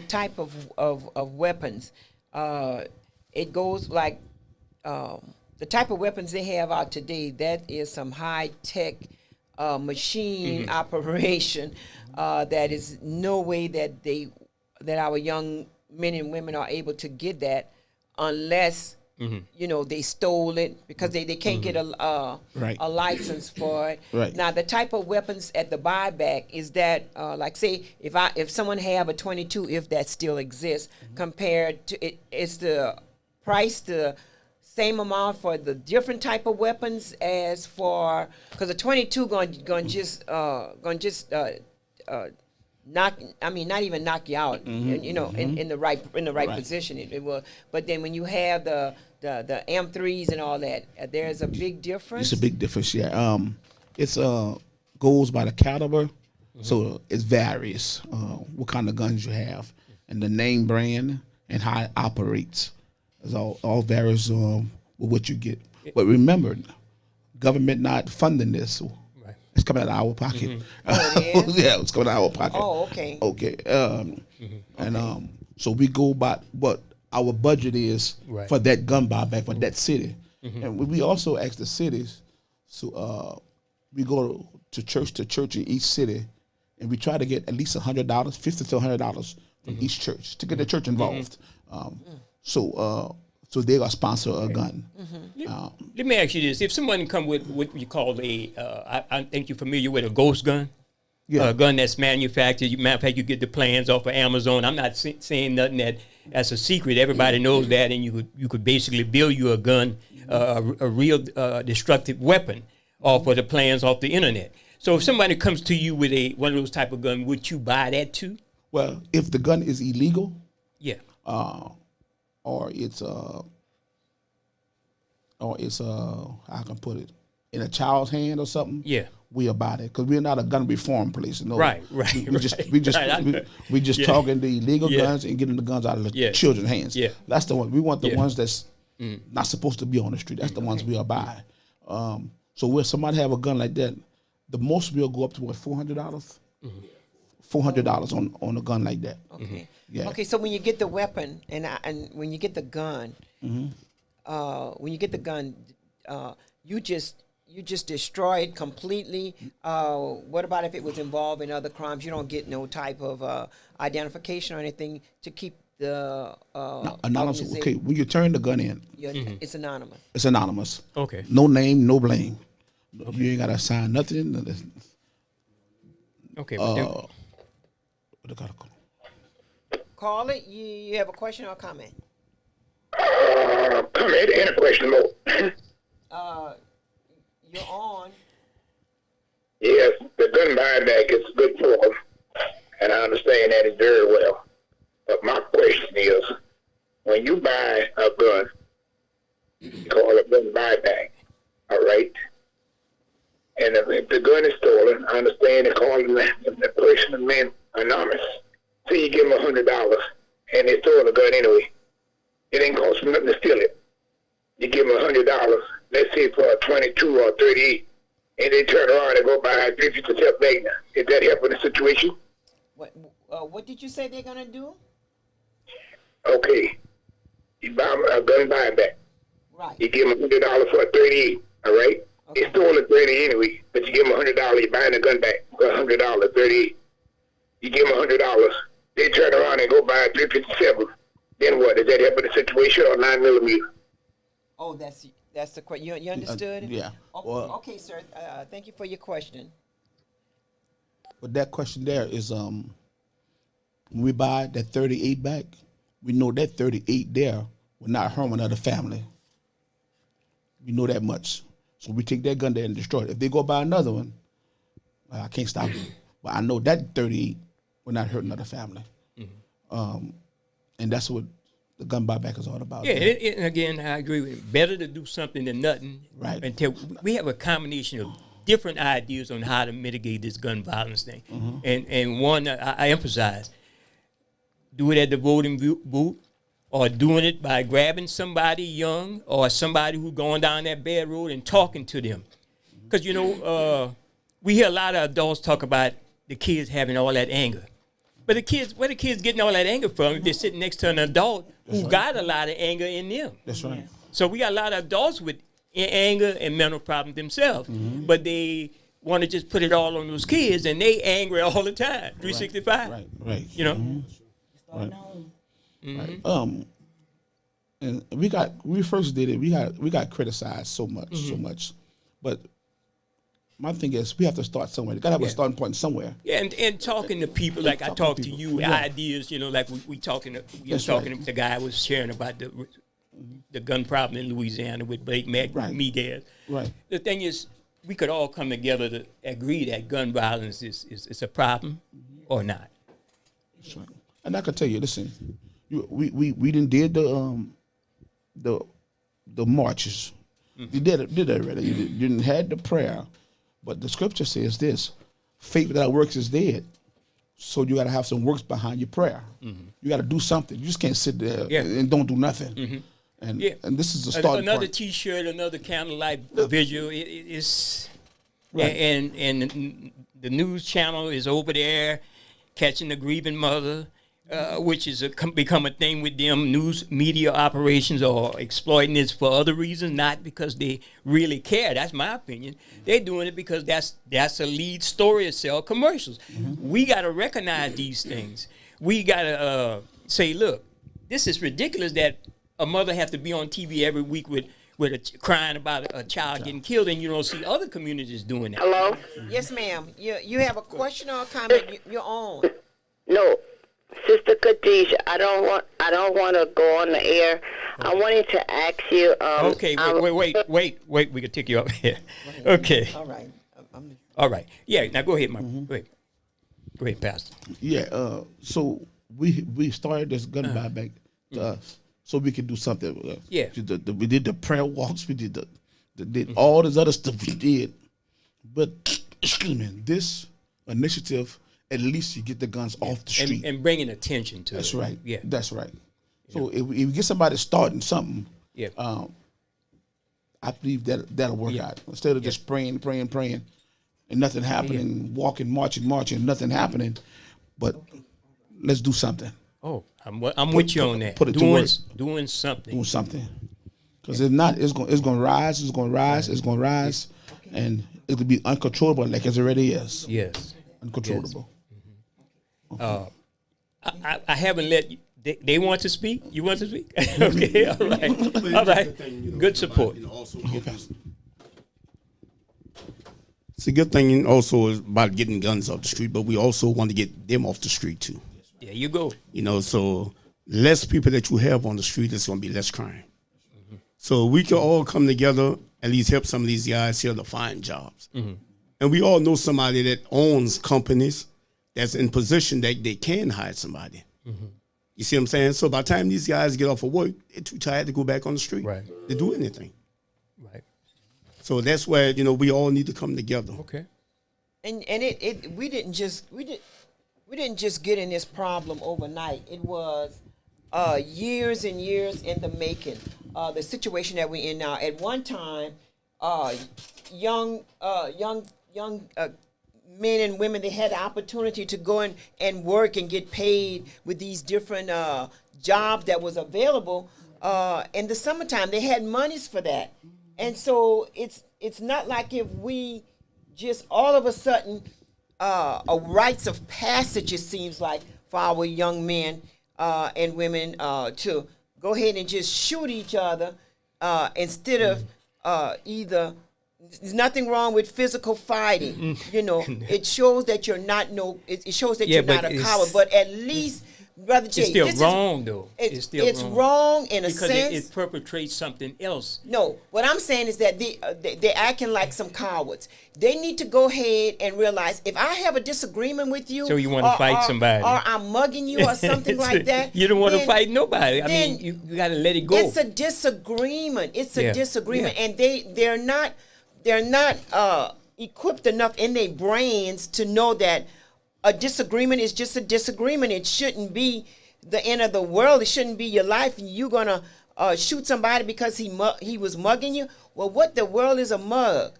type of weapons, it goes like the type of weapons they have out today. That is some high tech machine operation. That is no way that our young men and women are able to get that unless they stole it, because they can't get a license for it. Right. Now the type of weapons at the buyback is that like say if someone have a 22, if that still exists, compared to it, is the price the same amount for the different type of weapons as for, because a 22 going just not even knock you out, in the right position. It will, but then when you have the M3s and all that, there's a big difference. It's a big difference, yeah. It's goes by the caliber, so it varies what kind of guns you have, and the name brand and how it operates. It's all varies with what you get. But remember, government not funding this. It's coming out of our pocket. Yeah, it's coming out of our pocket. Oh, okay. Okay. And so we go by what our budget is for that gun buyback for that city. And we also ask the cities, so we go to church in each city, and we try to get at least $100, $50 to $100 from each church to get the church involved. So they are sponsor a gun. Let me ask you this: if someone come with what you call I think you're familiar with a ghost gun, a gun that's manufactured. Matter of fact, you get the plans off of Amazon. I'm not saying nothing that's a secret. Everybody knows that, and you could basically build you a gun, a real destructive weapon, off of the plans off the internet. So if somebody comes to you with one of those type of gun, would you buy that too? Well, if the gun is illegal, or it's how can I put it, in a child's hand or something, we'll buy it, because we're not a gun reform place. No, we just talking the illegal guns and getting the guns out of the children's hands. That's the one we want. The ones that's not supposed to be on the street. That's the ones we'll buy. So where somebody have a gun like that, the most we'll go up to $400. $400 on a gun like that. Okay. Yeah. Okay. So when you get the weapon and when you get the gun, you just destroy it completely. What about if it was involved in other crimes? You don't get no type of identification or anything to keep the anonymous. Okay. When you turn the gun in, it's anonymous. It's anonymous. Okay. No name, no blame. You ain't gotta sign nothing. Okay. Call it. You have a question or a comment? Comment and a question more. You're on. Yes, the gun buyback is good for them, and I understand that very well. But my question is, when you buy a gun, you call it gun buyback, all right? And if the gun is stolen, I understand they call the person and man anonymous. So you give them $100, and they stole the gun anyway. It ain't cost them nothing to steal it. You give them $100, let's say for a 22 or 38, and they turn around and go buy 357 Magna. Is that helping the situation? What did you say they're gonna do? Okay, you buy a gun buyback. Right. You give them $100 for a 38. All right. Okay. They stole a 30 anyway, but you give them $100. You're buying the gun back for $100, 38. You give them $100. They turn around and go buy a 357. Then what? Is that helping the situation or 9mm? Oh, that's the question. You understood? Yeah. Okay, sir. Thank you for your question. But that question there is, when we buy that 38 back, we know that 38 there will not harm another family. We know that much. So we take that gun there and destroy it. If they go buy another one, I can't stop them. But I know that 38 will not hurt another family. And that's what the gun buyback is all about. Yeah, and again, I agree with you. Better to do something than nothing. Right. Until we have a combination of different ideas on how to mitigate this gun violence thing. And one, I emphasize, do it at the voting booth, or doing it by grabbing somebody young or somebody who's going down that bad road and talking to them. Because, you know, we hear a lot of adults talk about the kids having all that anger. But the kids, where the kids getting all that anger from if they're sitting next to an adult who got a lot of anger in them? That's right. So we got a lot of adults with anger and mental problems themselves, but they want to just put it all on those kids, and they angry all the time, 365. Right. You know? Right. And we first did it, we got criticized so much. But my thing is, we have to start somewhere. You got to have a starting point somewhere. Yeah, and talking to people like I talked to you, ideas, you know, like we talking to the guy was sharing about the gun problem in Louisiana with Blake Miguez. Right. The thing is, we could all come together to agree that gun violence is a problem or not. That's right. And I can tell you, listen, we didn't did the marches. You did that already. You didn't had the prayer. But the scripture says this: faith without works is dead. So you got to have some works behind your prayer. You got to do something. You just can't sit there and don't do nothing. And this is the starting another point. T-shirt, another candlelight visual. It's and the news channel is over there catching the grieving mother. Which is become a thing with them. News media operations are exploiting this for other reasons, not because they really care. That's my opinion. They're doing it because that's a lead story to sell commercials. We got to recognize these things. We got to say, look, this is ridiculous that a mother has to be on TV every week with crying about a child getting killed, and you don't see other communities doing that. Hello? Yes, ma'am. You have a question or a comment? Your own. No. Sister Khadijah, I don't want to go on the air. I wanted to ask you. Okay, wait. We can take you up here. Okay. All right. All right. Yeah. Now go ahead, Go ahead, Pastor. Yeah. So we started this gun buyback so we could do something. We did the prayer walks. We did did all this other stuff we did. But excuse me, this initiative. At least you get the guns off the street. And bringing attention to it. That's right. Yeah. That's right. So if we get somebody starting something, I believe that'll work out. Instead of just praying, and nothing happening, walking, marching, nothing happening. But let's do something. Oh, I'm with you on that. Put it to work. Doing something. Doing something. Because if not, it's going to rise, and it'll be uncontrollable like it already is. Yes. Uncontrollable. Yes. I haven't let you, they want to speak. You want to speak? Okay, all right. Good support. It's a good thing also is about getting guns off the street, but we also want to get them off the street too. There you go. You know, so less people that you have on the street, it's going to be less crime. So we can all come together, at least help some of these guys here to find jobs. And we all know somebody that owns companies that's in position that they can hire somebody. You see what I'm saying? So by the time these guys get off of work, they're too tired to go back on the street to do anything. Right. So that's where, you know, we all need to come together. Okay. And we didn't just get in this problem overnight. It was years and years in the making. The situation that we're in now. At one time, young men and women, they had the opportunity to go and work and get paid with these different jobs that was available. In the summertime, they had monies for that. And so it's not like if we just all of a sudden a rites of passage, it seems like, for our young men and women to go ahead and just shoot each other instead of either. There's nothing wrong with physical fighting. You know, it shows that you're not it shows that you're not a coward. But at least Brother Jay, it's still this wrong, though. It's still wrong in a because sense. it perpetrates something else. No, what I'm saying is that they're acting like some cowards. They need to go ahead and realize if I have a disagreement with you, So you want to fight somebody, or I'm mugging you, or something like that. You don't want then- to fight nobody. I then mean, you got to let it go. It's a disagreement. It's a Yeah. disagreement, Yeah. and they're not equipped enough in their brains to know that a disagreement is just a disagreement. It shouldn't be the end of the world. It shouldn't be your life. You're gonna shoot somebody because he was mugging you. Well, what the world is a mug?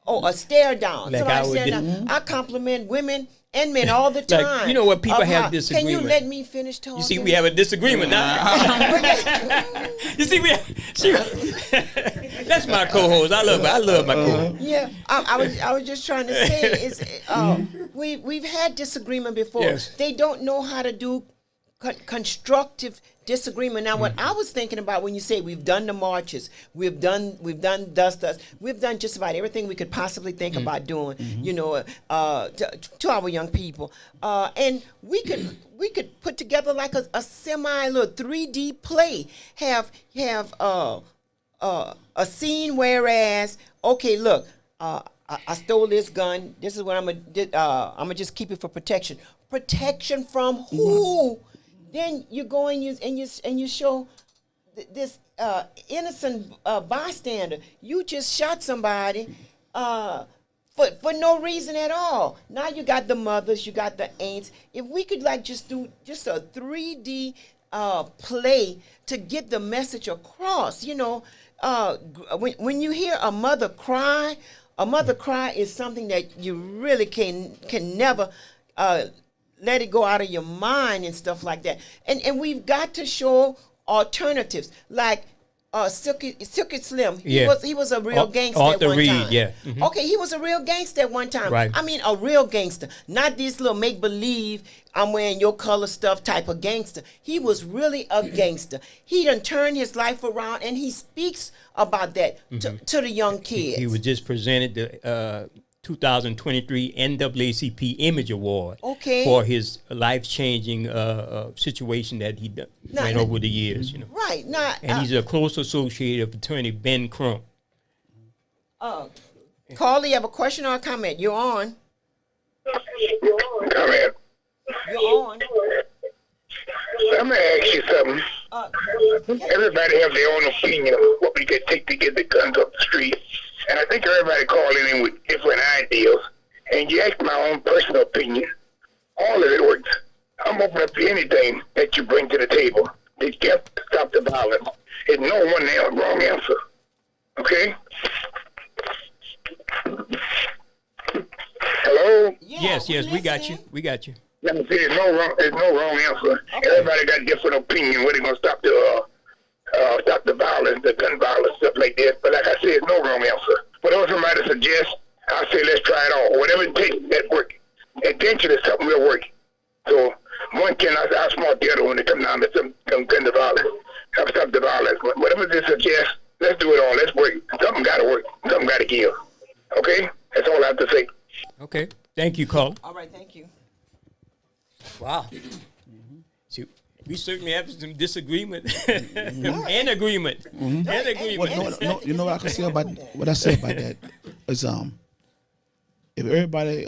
Oh, a stare down. Like Somebody I would staring do- down. I compliment women and men all the Like, time. you know what people have Can disagreement. you let me finish talking? You see, we have a disagreement now. You see, that's my co-host. I love my co-host. Yeah, I was just trying to say is we've had disagreement before. Yes. They don't know how to do constructive disagreement. Now, what I was thinking about when you say we've done the marches, we've done dust, we've done just about everything we could possibly think about doing. You know, to our young people, and we could put together like a semi little 3D play. Have a scene whereas, okay, look, I stole this gun. This is what I'm gonna just keep it for protection. Protection from who? Then you go and you show this innocent bystander. You just shot somebody for no reason at all. Now you got the mothers, you got the aunts. If we could like just do just a 3D play to get the message across, you know, when you hear a mother cry is something that you really can never let it go out of your mind and stuff like that. And we've got to show alternatives like Silky Slim. He was a real gangster at one time. Yeah. Mm-hmm. Okay, he was a real gangster at one time. Right. I mean, a real gangster, not this little make believe I'm wearing your color stuff type of gangster. He was really a gangster. He done turned his life around, and he speaks about that to the young kids. He was just presented the 2023 NAACP Image Award for his life-changing situation that he went over the years. You know, right? Not, and he's a close associate of attorney Ben Crump. Carly, you have a question or a comment? You're on. Come here. You're on. I'm gonna ask you something. Everybody have their own opinion of what we could take to get the guns off the street, and I think everybody calling in with different ideas. And you ask my own personal opinion. All of it works. I'm open up to anything that you bring to the table to stop the violence. There's no one wrong answer. Okay? Hello? Yes, we got you. We got you. Let me say there's no wrong answer. Okay. Everybody got different opinion whether they're gonna stop the violence, the gun violence, stuff like that. But like I said, there's no wrong answer. Whatever somebody suggests, I say let's try it all. Whatever it takes, that work. Attention is something will work. So one cannot outsmart the other when it comes down to some gun violence. Help stop the violence. Whatever they suggest, let's do it all. Let's work. Something gotta work. Something gotta give. Okay? That's all I have to say. Okay. Thank you, Carl. All right, thank you. Wow. See, we certainly have some disagreement and agreement. And agreement. You know what I can say about what I say about that is if everybody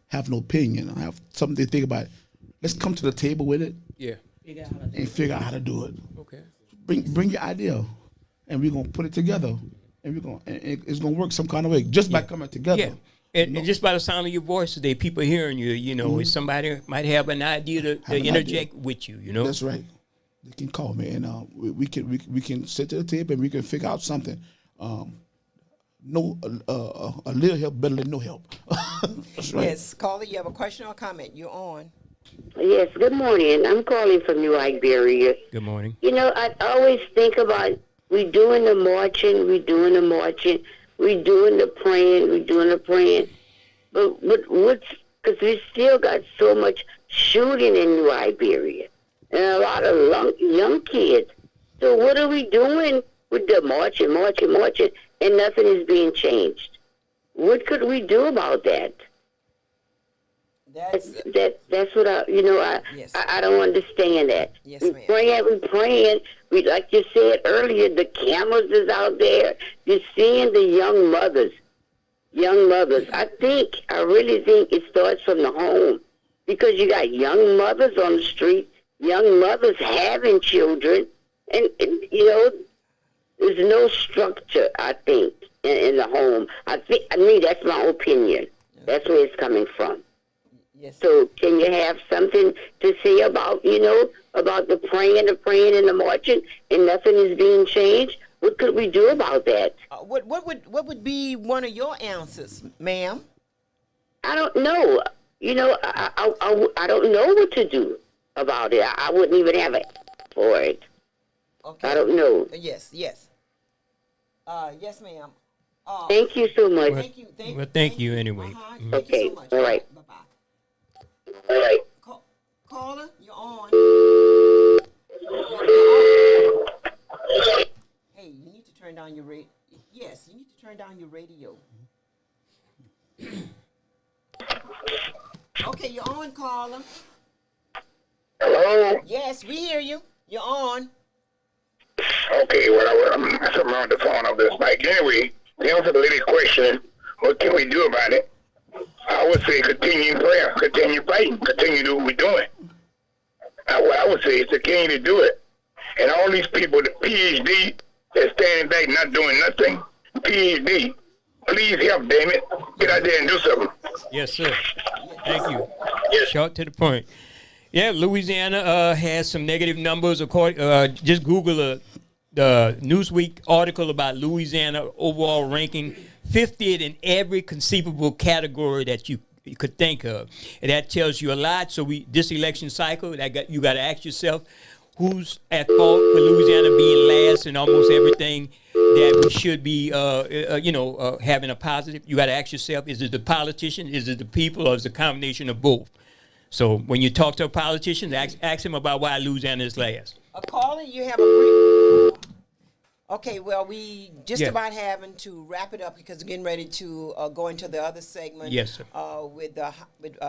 have an opinion, have something to think about, let's come to the table with it. Yeah. And figure out how to do it. Okay. Bring your idea, and we're gonna put it together, and it's gonna work some kind of way just by coming together. Yeah. And just by the sound of your voice today, people hearing you, you know, if somebody might have an idea to interject with you, you know. That's right. They can call me, and we can sit to the table and we can figure out something. A little help better than no help. That's right. Yes, caller, you have a question or comment? You're on. Yes, good morning. I'm calling from New Iberia. Good morning. You know, I always think about we doing the marching, we doing the praying. But what's, because we still got so much shooting in New Iberia and a lot of young kids. So what are we doing with the marching, and nothing is being changed? What could we do about that? That's what I don't understand that. Yes, we praying. We, like you said earlier, the cameras is out there. You're seeing the young mothers. I really think it starts from the home, because you got young mothers on the street, young mothers having children, and there's no structure, I think, in the home. I mean, that's my opinion. That's where it's coming from. Yes. So can you have something to say about, about the praying and the marching, and nothing is being changed? What could we do about that? What would be one of your answers, ma'am? I don't know. I don't know what to do about it. I wouldn't even have it for it. Okay. I don't know. Yes. Yes, ma'am. Thank you so much. Thank you anyway. Okay. so much. All right. Bye-bye. All right. Caller, you're on. Hey, you need to turn down your radio. Yes, you need to turn down your radio. Okay, you're on, caller. Hello? Yes, we hear you. You're on. Okay, I'm on the phone of this mic. Anyway, to answer the lady's question, what can we do about it? I would say continue in prayer, continue fighting, continue to do what we're doing. What I would say is continue to do it. And all these people, the PhD, that's standing back not doing nothing, PhD, please help, damn it. Get out there and do something. Yes, sir. Thank you. Yes. Short to the point. Yeah, Louisiana has some negative numbers. Just Google the Newsweek article about Louisiana overall ranking 50th in every conceivable category that you could think of. And that tells you a lot. So this election cycle, you got to ask yourself, who's at fault for Louisiana being last in almost everything that we should be, having a positive? You got to ask yourself, is it the politician, is it the people, or is it a combination of both? So when you talk to a politician, ask him about why Louisiana is last. A caller, you have a brief. Okay, well, we just about having to wrap it up because we're getting ready to go into the other segment. Yes, sir. With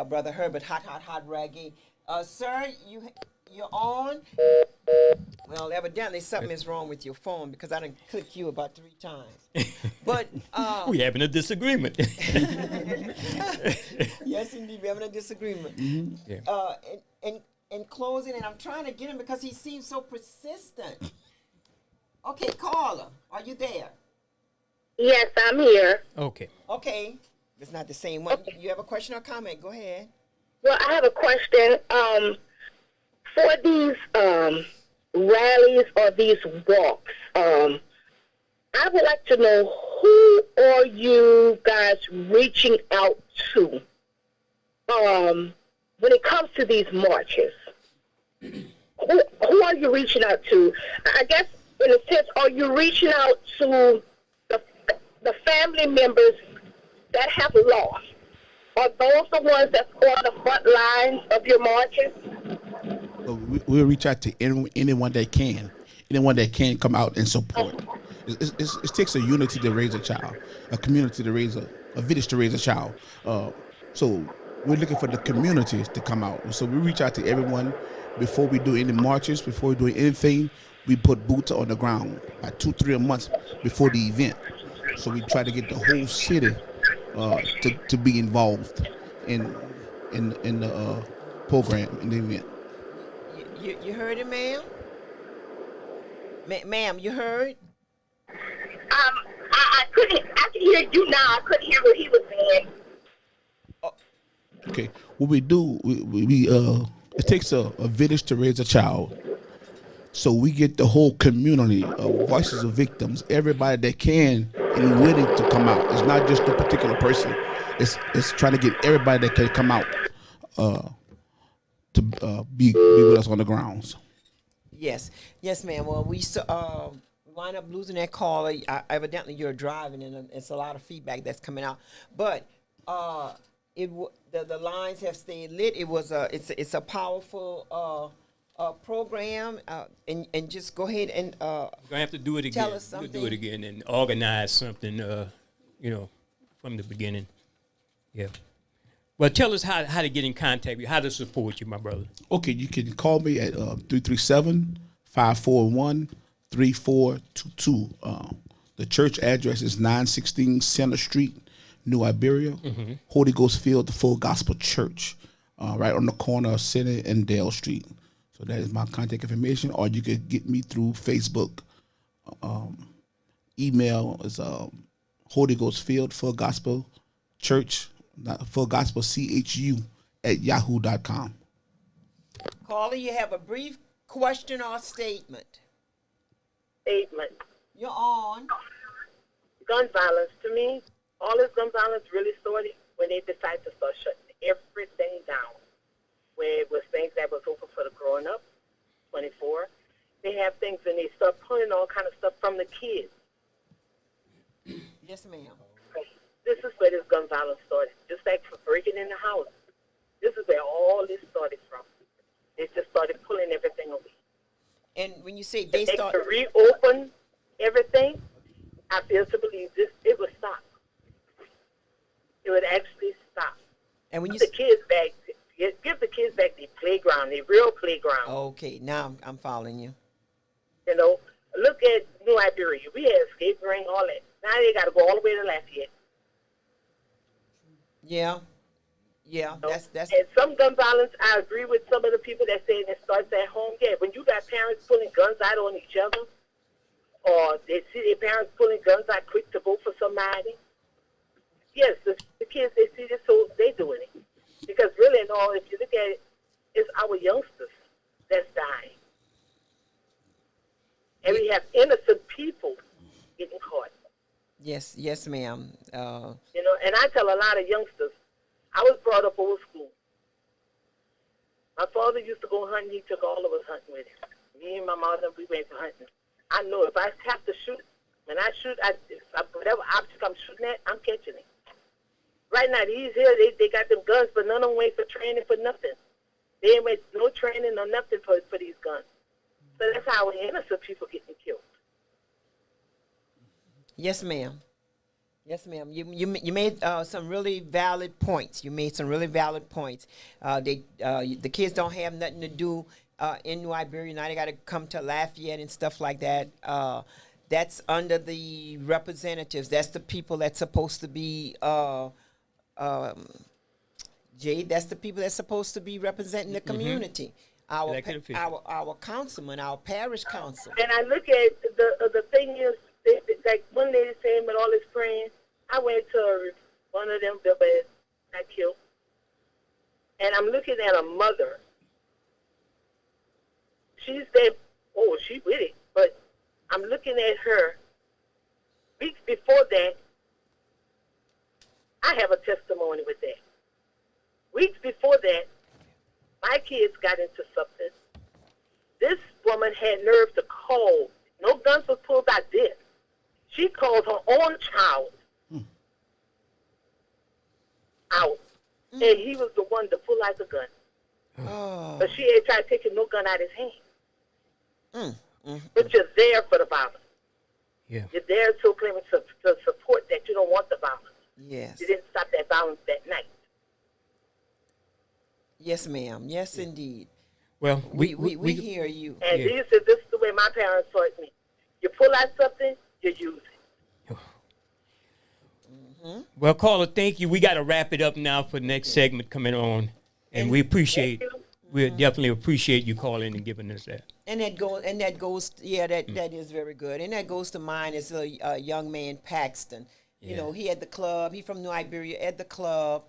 Brother Herbert, hot reggae. Sir, you're on. Well, evidently something is wrong with your phone because I didn't click you about 3 times. But we're having a disagreement. Yes, indeed, we're having a disagreement. Mm-hmm. Yeah. In closing, and I'm trying to get him because he seems so persistent. Okay, caller, are you there? Yes, I'm here. Okay. Okay, it's not the same one. You have a question or comment? Go ahead. Well, I have a question. For these rallies or these walks, I would like to know, who are you guys reaching out to when it comes to these marches? Who are you reaching out to? I guess, in a sense, are you reaching out to the family members that have lost? Are those the ones that's on the front lines of your marches? We'll reach out to anyone that can come out and support. It takes a unity to raise a child, a community to raise a village to raise a child. So we're looking for the communities to come out. So we reach out to everyone before we do any marches, before we do anything. We put boots on the ground like 2-3 months before the event. So we try to get the whole city to be involved in the program, in the event. You heard it, ma'am? Ma'am, you heard? I can hear you now. I couldn't hear what he was saying. Okay, what we do, it takes a village to raise a child. So we get the whole community of voices of victims, everybody that can and willing to come out. It's not just a particular person. It's trying to get everybody that can come out to be with us on the grounds. Yes, ma'am. Well, we wind up losing that caller. Evidently, you're driving, and it's a lot of feedback that's coming out. But the lines have stayed lit. It's a powerful program, and just go ahead and we're gonna have to do it again. Tell us something. Do it again and organize something, from the beginning. Yeah. Well, tell us how to get in contact with you, how to support you, my brother. Okay, you can call me at 337-541-3422. The church address is 916 Center Street, New Iberia, Holy Ghost Field, the Full Gospel Church, right on the corner of Center and Dale Street. So that is my contact information, or you can get me through Facebook. Email is Holy Ghost Field, Full Gospel Church, Full Gospel CHU at yahoo.com. Caller, you have a brief question or statement. You're on. Gun violence, to me, all this gun violence really started when they decided to start shutting everything down. Where it was things that was open for the growing up, 24. They have things and they start pulling all kind of stuff from the kids. Yes, ma'am. This is where this gun violence started. Just like for breaking in the house. This is where all this started from. They just started pulling everything away. And when you say they start to reopen everything, I feel to believe this, it would stop. It would actually stop. And when you the kids back, give the kids back their playground, their real playground. Okay, now I'm following you. You know, look at New Iberia. We had skate ring, all that. Now they got to go all the way to Lafayette. Yeah, that's. And some gun violence, I agree with some of the people that say it starts at home. Yeah, when you got parents pulling guns out on each other, or they see their parents pulling guns out quick to go for somebody. Yes, the kids, they see this, so they doing it. Because really and all, if you look at it, it's our youngsters that's dying. And we have innocent people getting caught. Yes, ma'am. You know, and I tell a lot of youngsters, I was brought up old school. My father used to go hunting. He took all of us hunting with him. Me and my mother, we went for hunting. I know if I have to shoot, when I shoot, whatever object I'm shooting at, I'm catching it. Right now, these here, they got them guns, but none of them wait for training for nothing. They ain't wait no training or nothing for these guns. So that's how innocent people getting killed. Yes, ma'am. Yes, ma'am. You made some really valid points. The kids don't have nothing to do in New Iberia. Now they got to come to Lafayette and stuff like that. That's under the representatives. That's the people that's supposed to be Jay. That's the people that's supposed to be representing the community. Our councilman, our parish council. And I look at the thing is, like one lady saying with all this praying, I went to one of them that got killed. And I'm looking at a mother. She's there, she with it. But I'm looking at her. Weeks before that, I have a testimony with that. Weeks before that, my kids got into something. This woman had nerve to call. No guns was pulled out this. She called her own child out. And he was the one to pull out the gun. But she ain't tried taking no gun out of his hand. But you're there for the violence. Yeah. You're there to claim to support that you don't want the violence. Yes. You didn't stop that violence that night. Yes, ma'am. Yes, indeed. Well, we hear you. And this is the way my parents taught me. You pull out something, you use it. Well, caller, thank you. We got to wrap it up now for the next segment coming on, and we definitely appreciate you calling and giving us that. And that goes. Yeah, that is very good. And that goes to mine as a young man, Paxton. You know, he at the club. He from New Iberia at the club,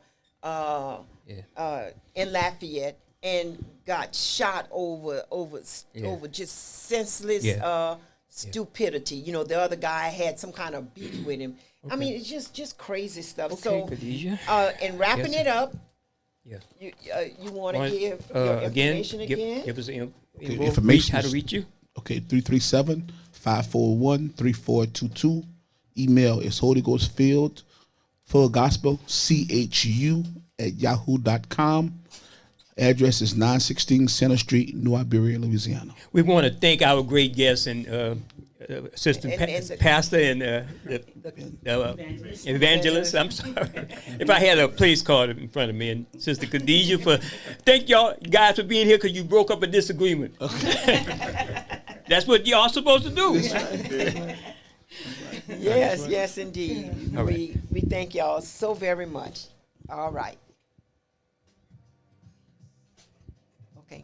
in Lafayette, and got shot over just senseless stupidity. You know, the other guy had some kind of beef with him. Okay. I mean, it's just crazy stuff. Okay, so, Khadijah. And wrapping it up. Yeah. You want to give your information again? Give us information. How to reach you? Okay, 337-541-3422. Email is Holy Ghost Field, Full Gospel, CHU at yahoo.com. Address is 916 Center Street, New Iberia, Louisiana. We want to thank our great guest and assistant pastor and the evangelist. I'm sorry. If I had a place card in front of me, and Sister Khadijah, thank y'all guys for being here because you broke up a disagreement. That's what y'all supposed to do. Yes, indeed. All right. We thank y'all so very much. All right. Okay.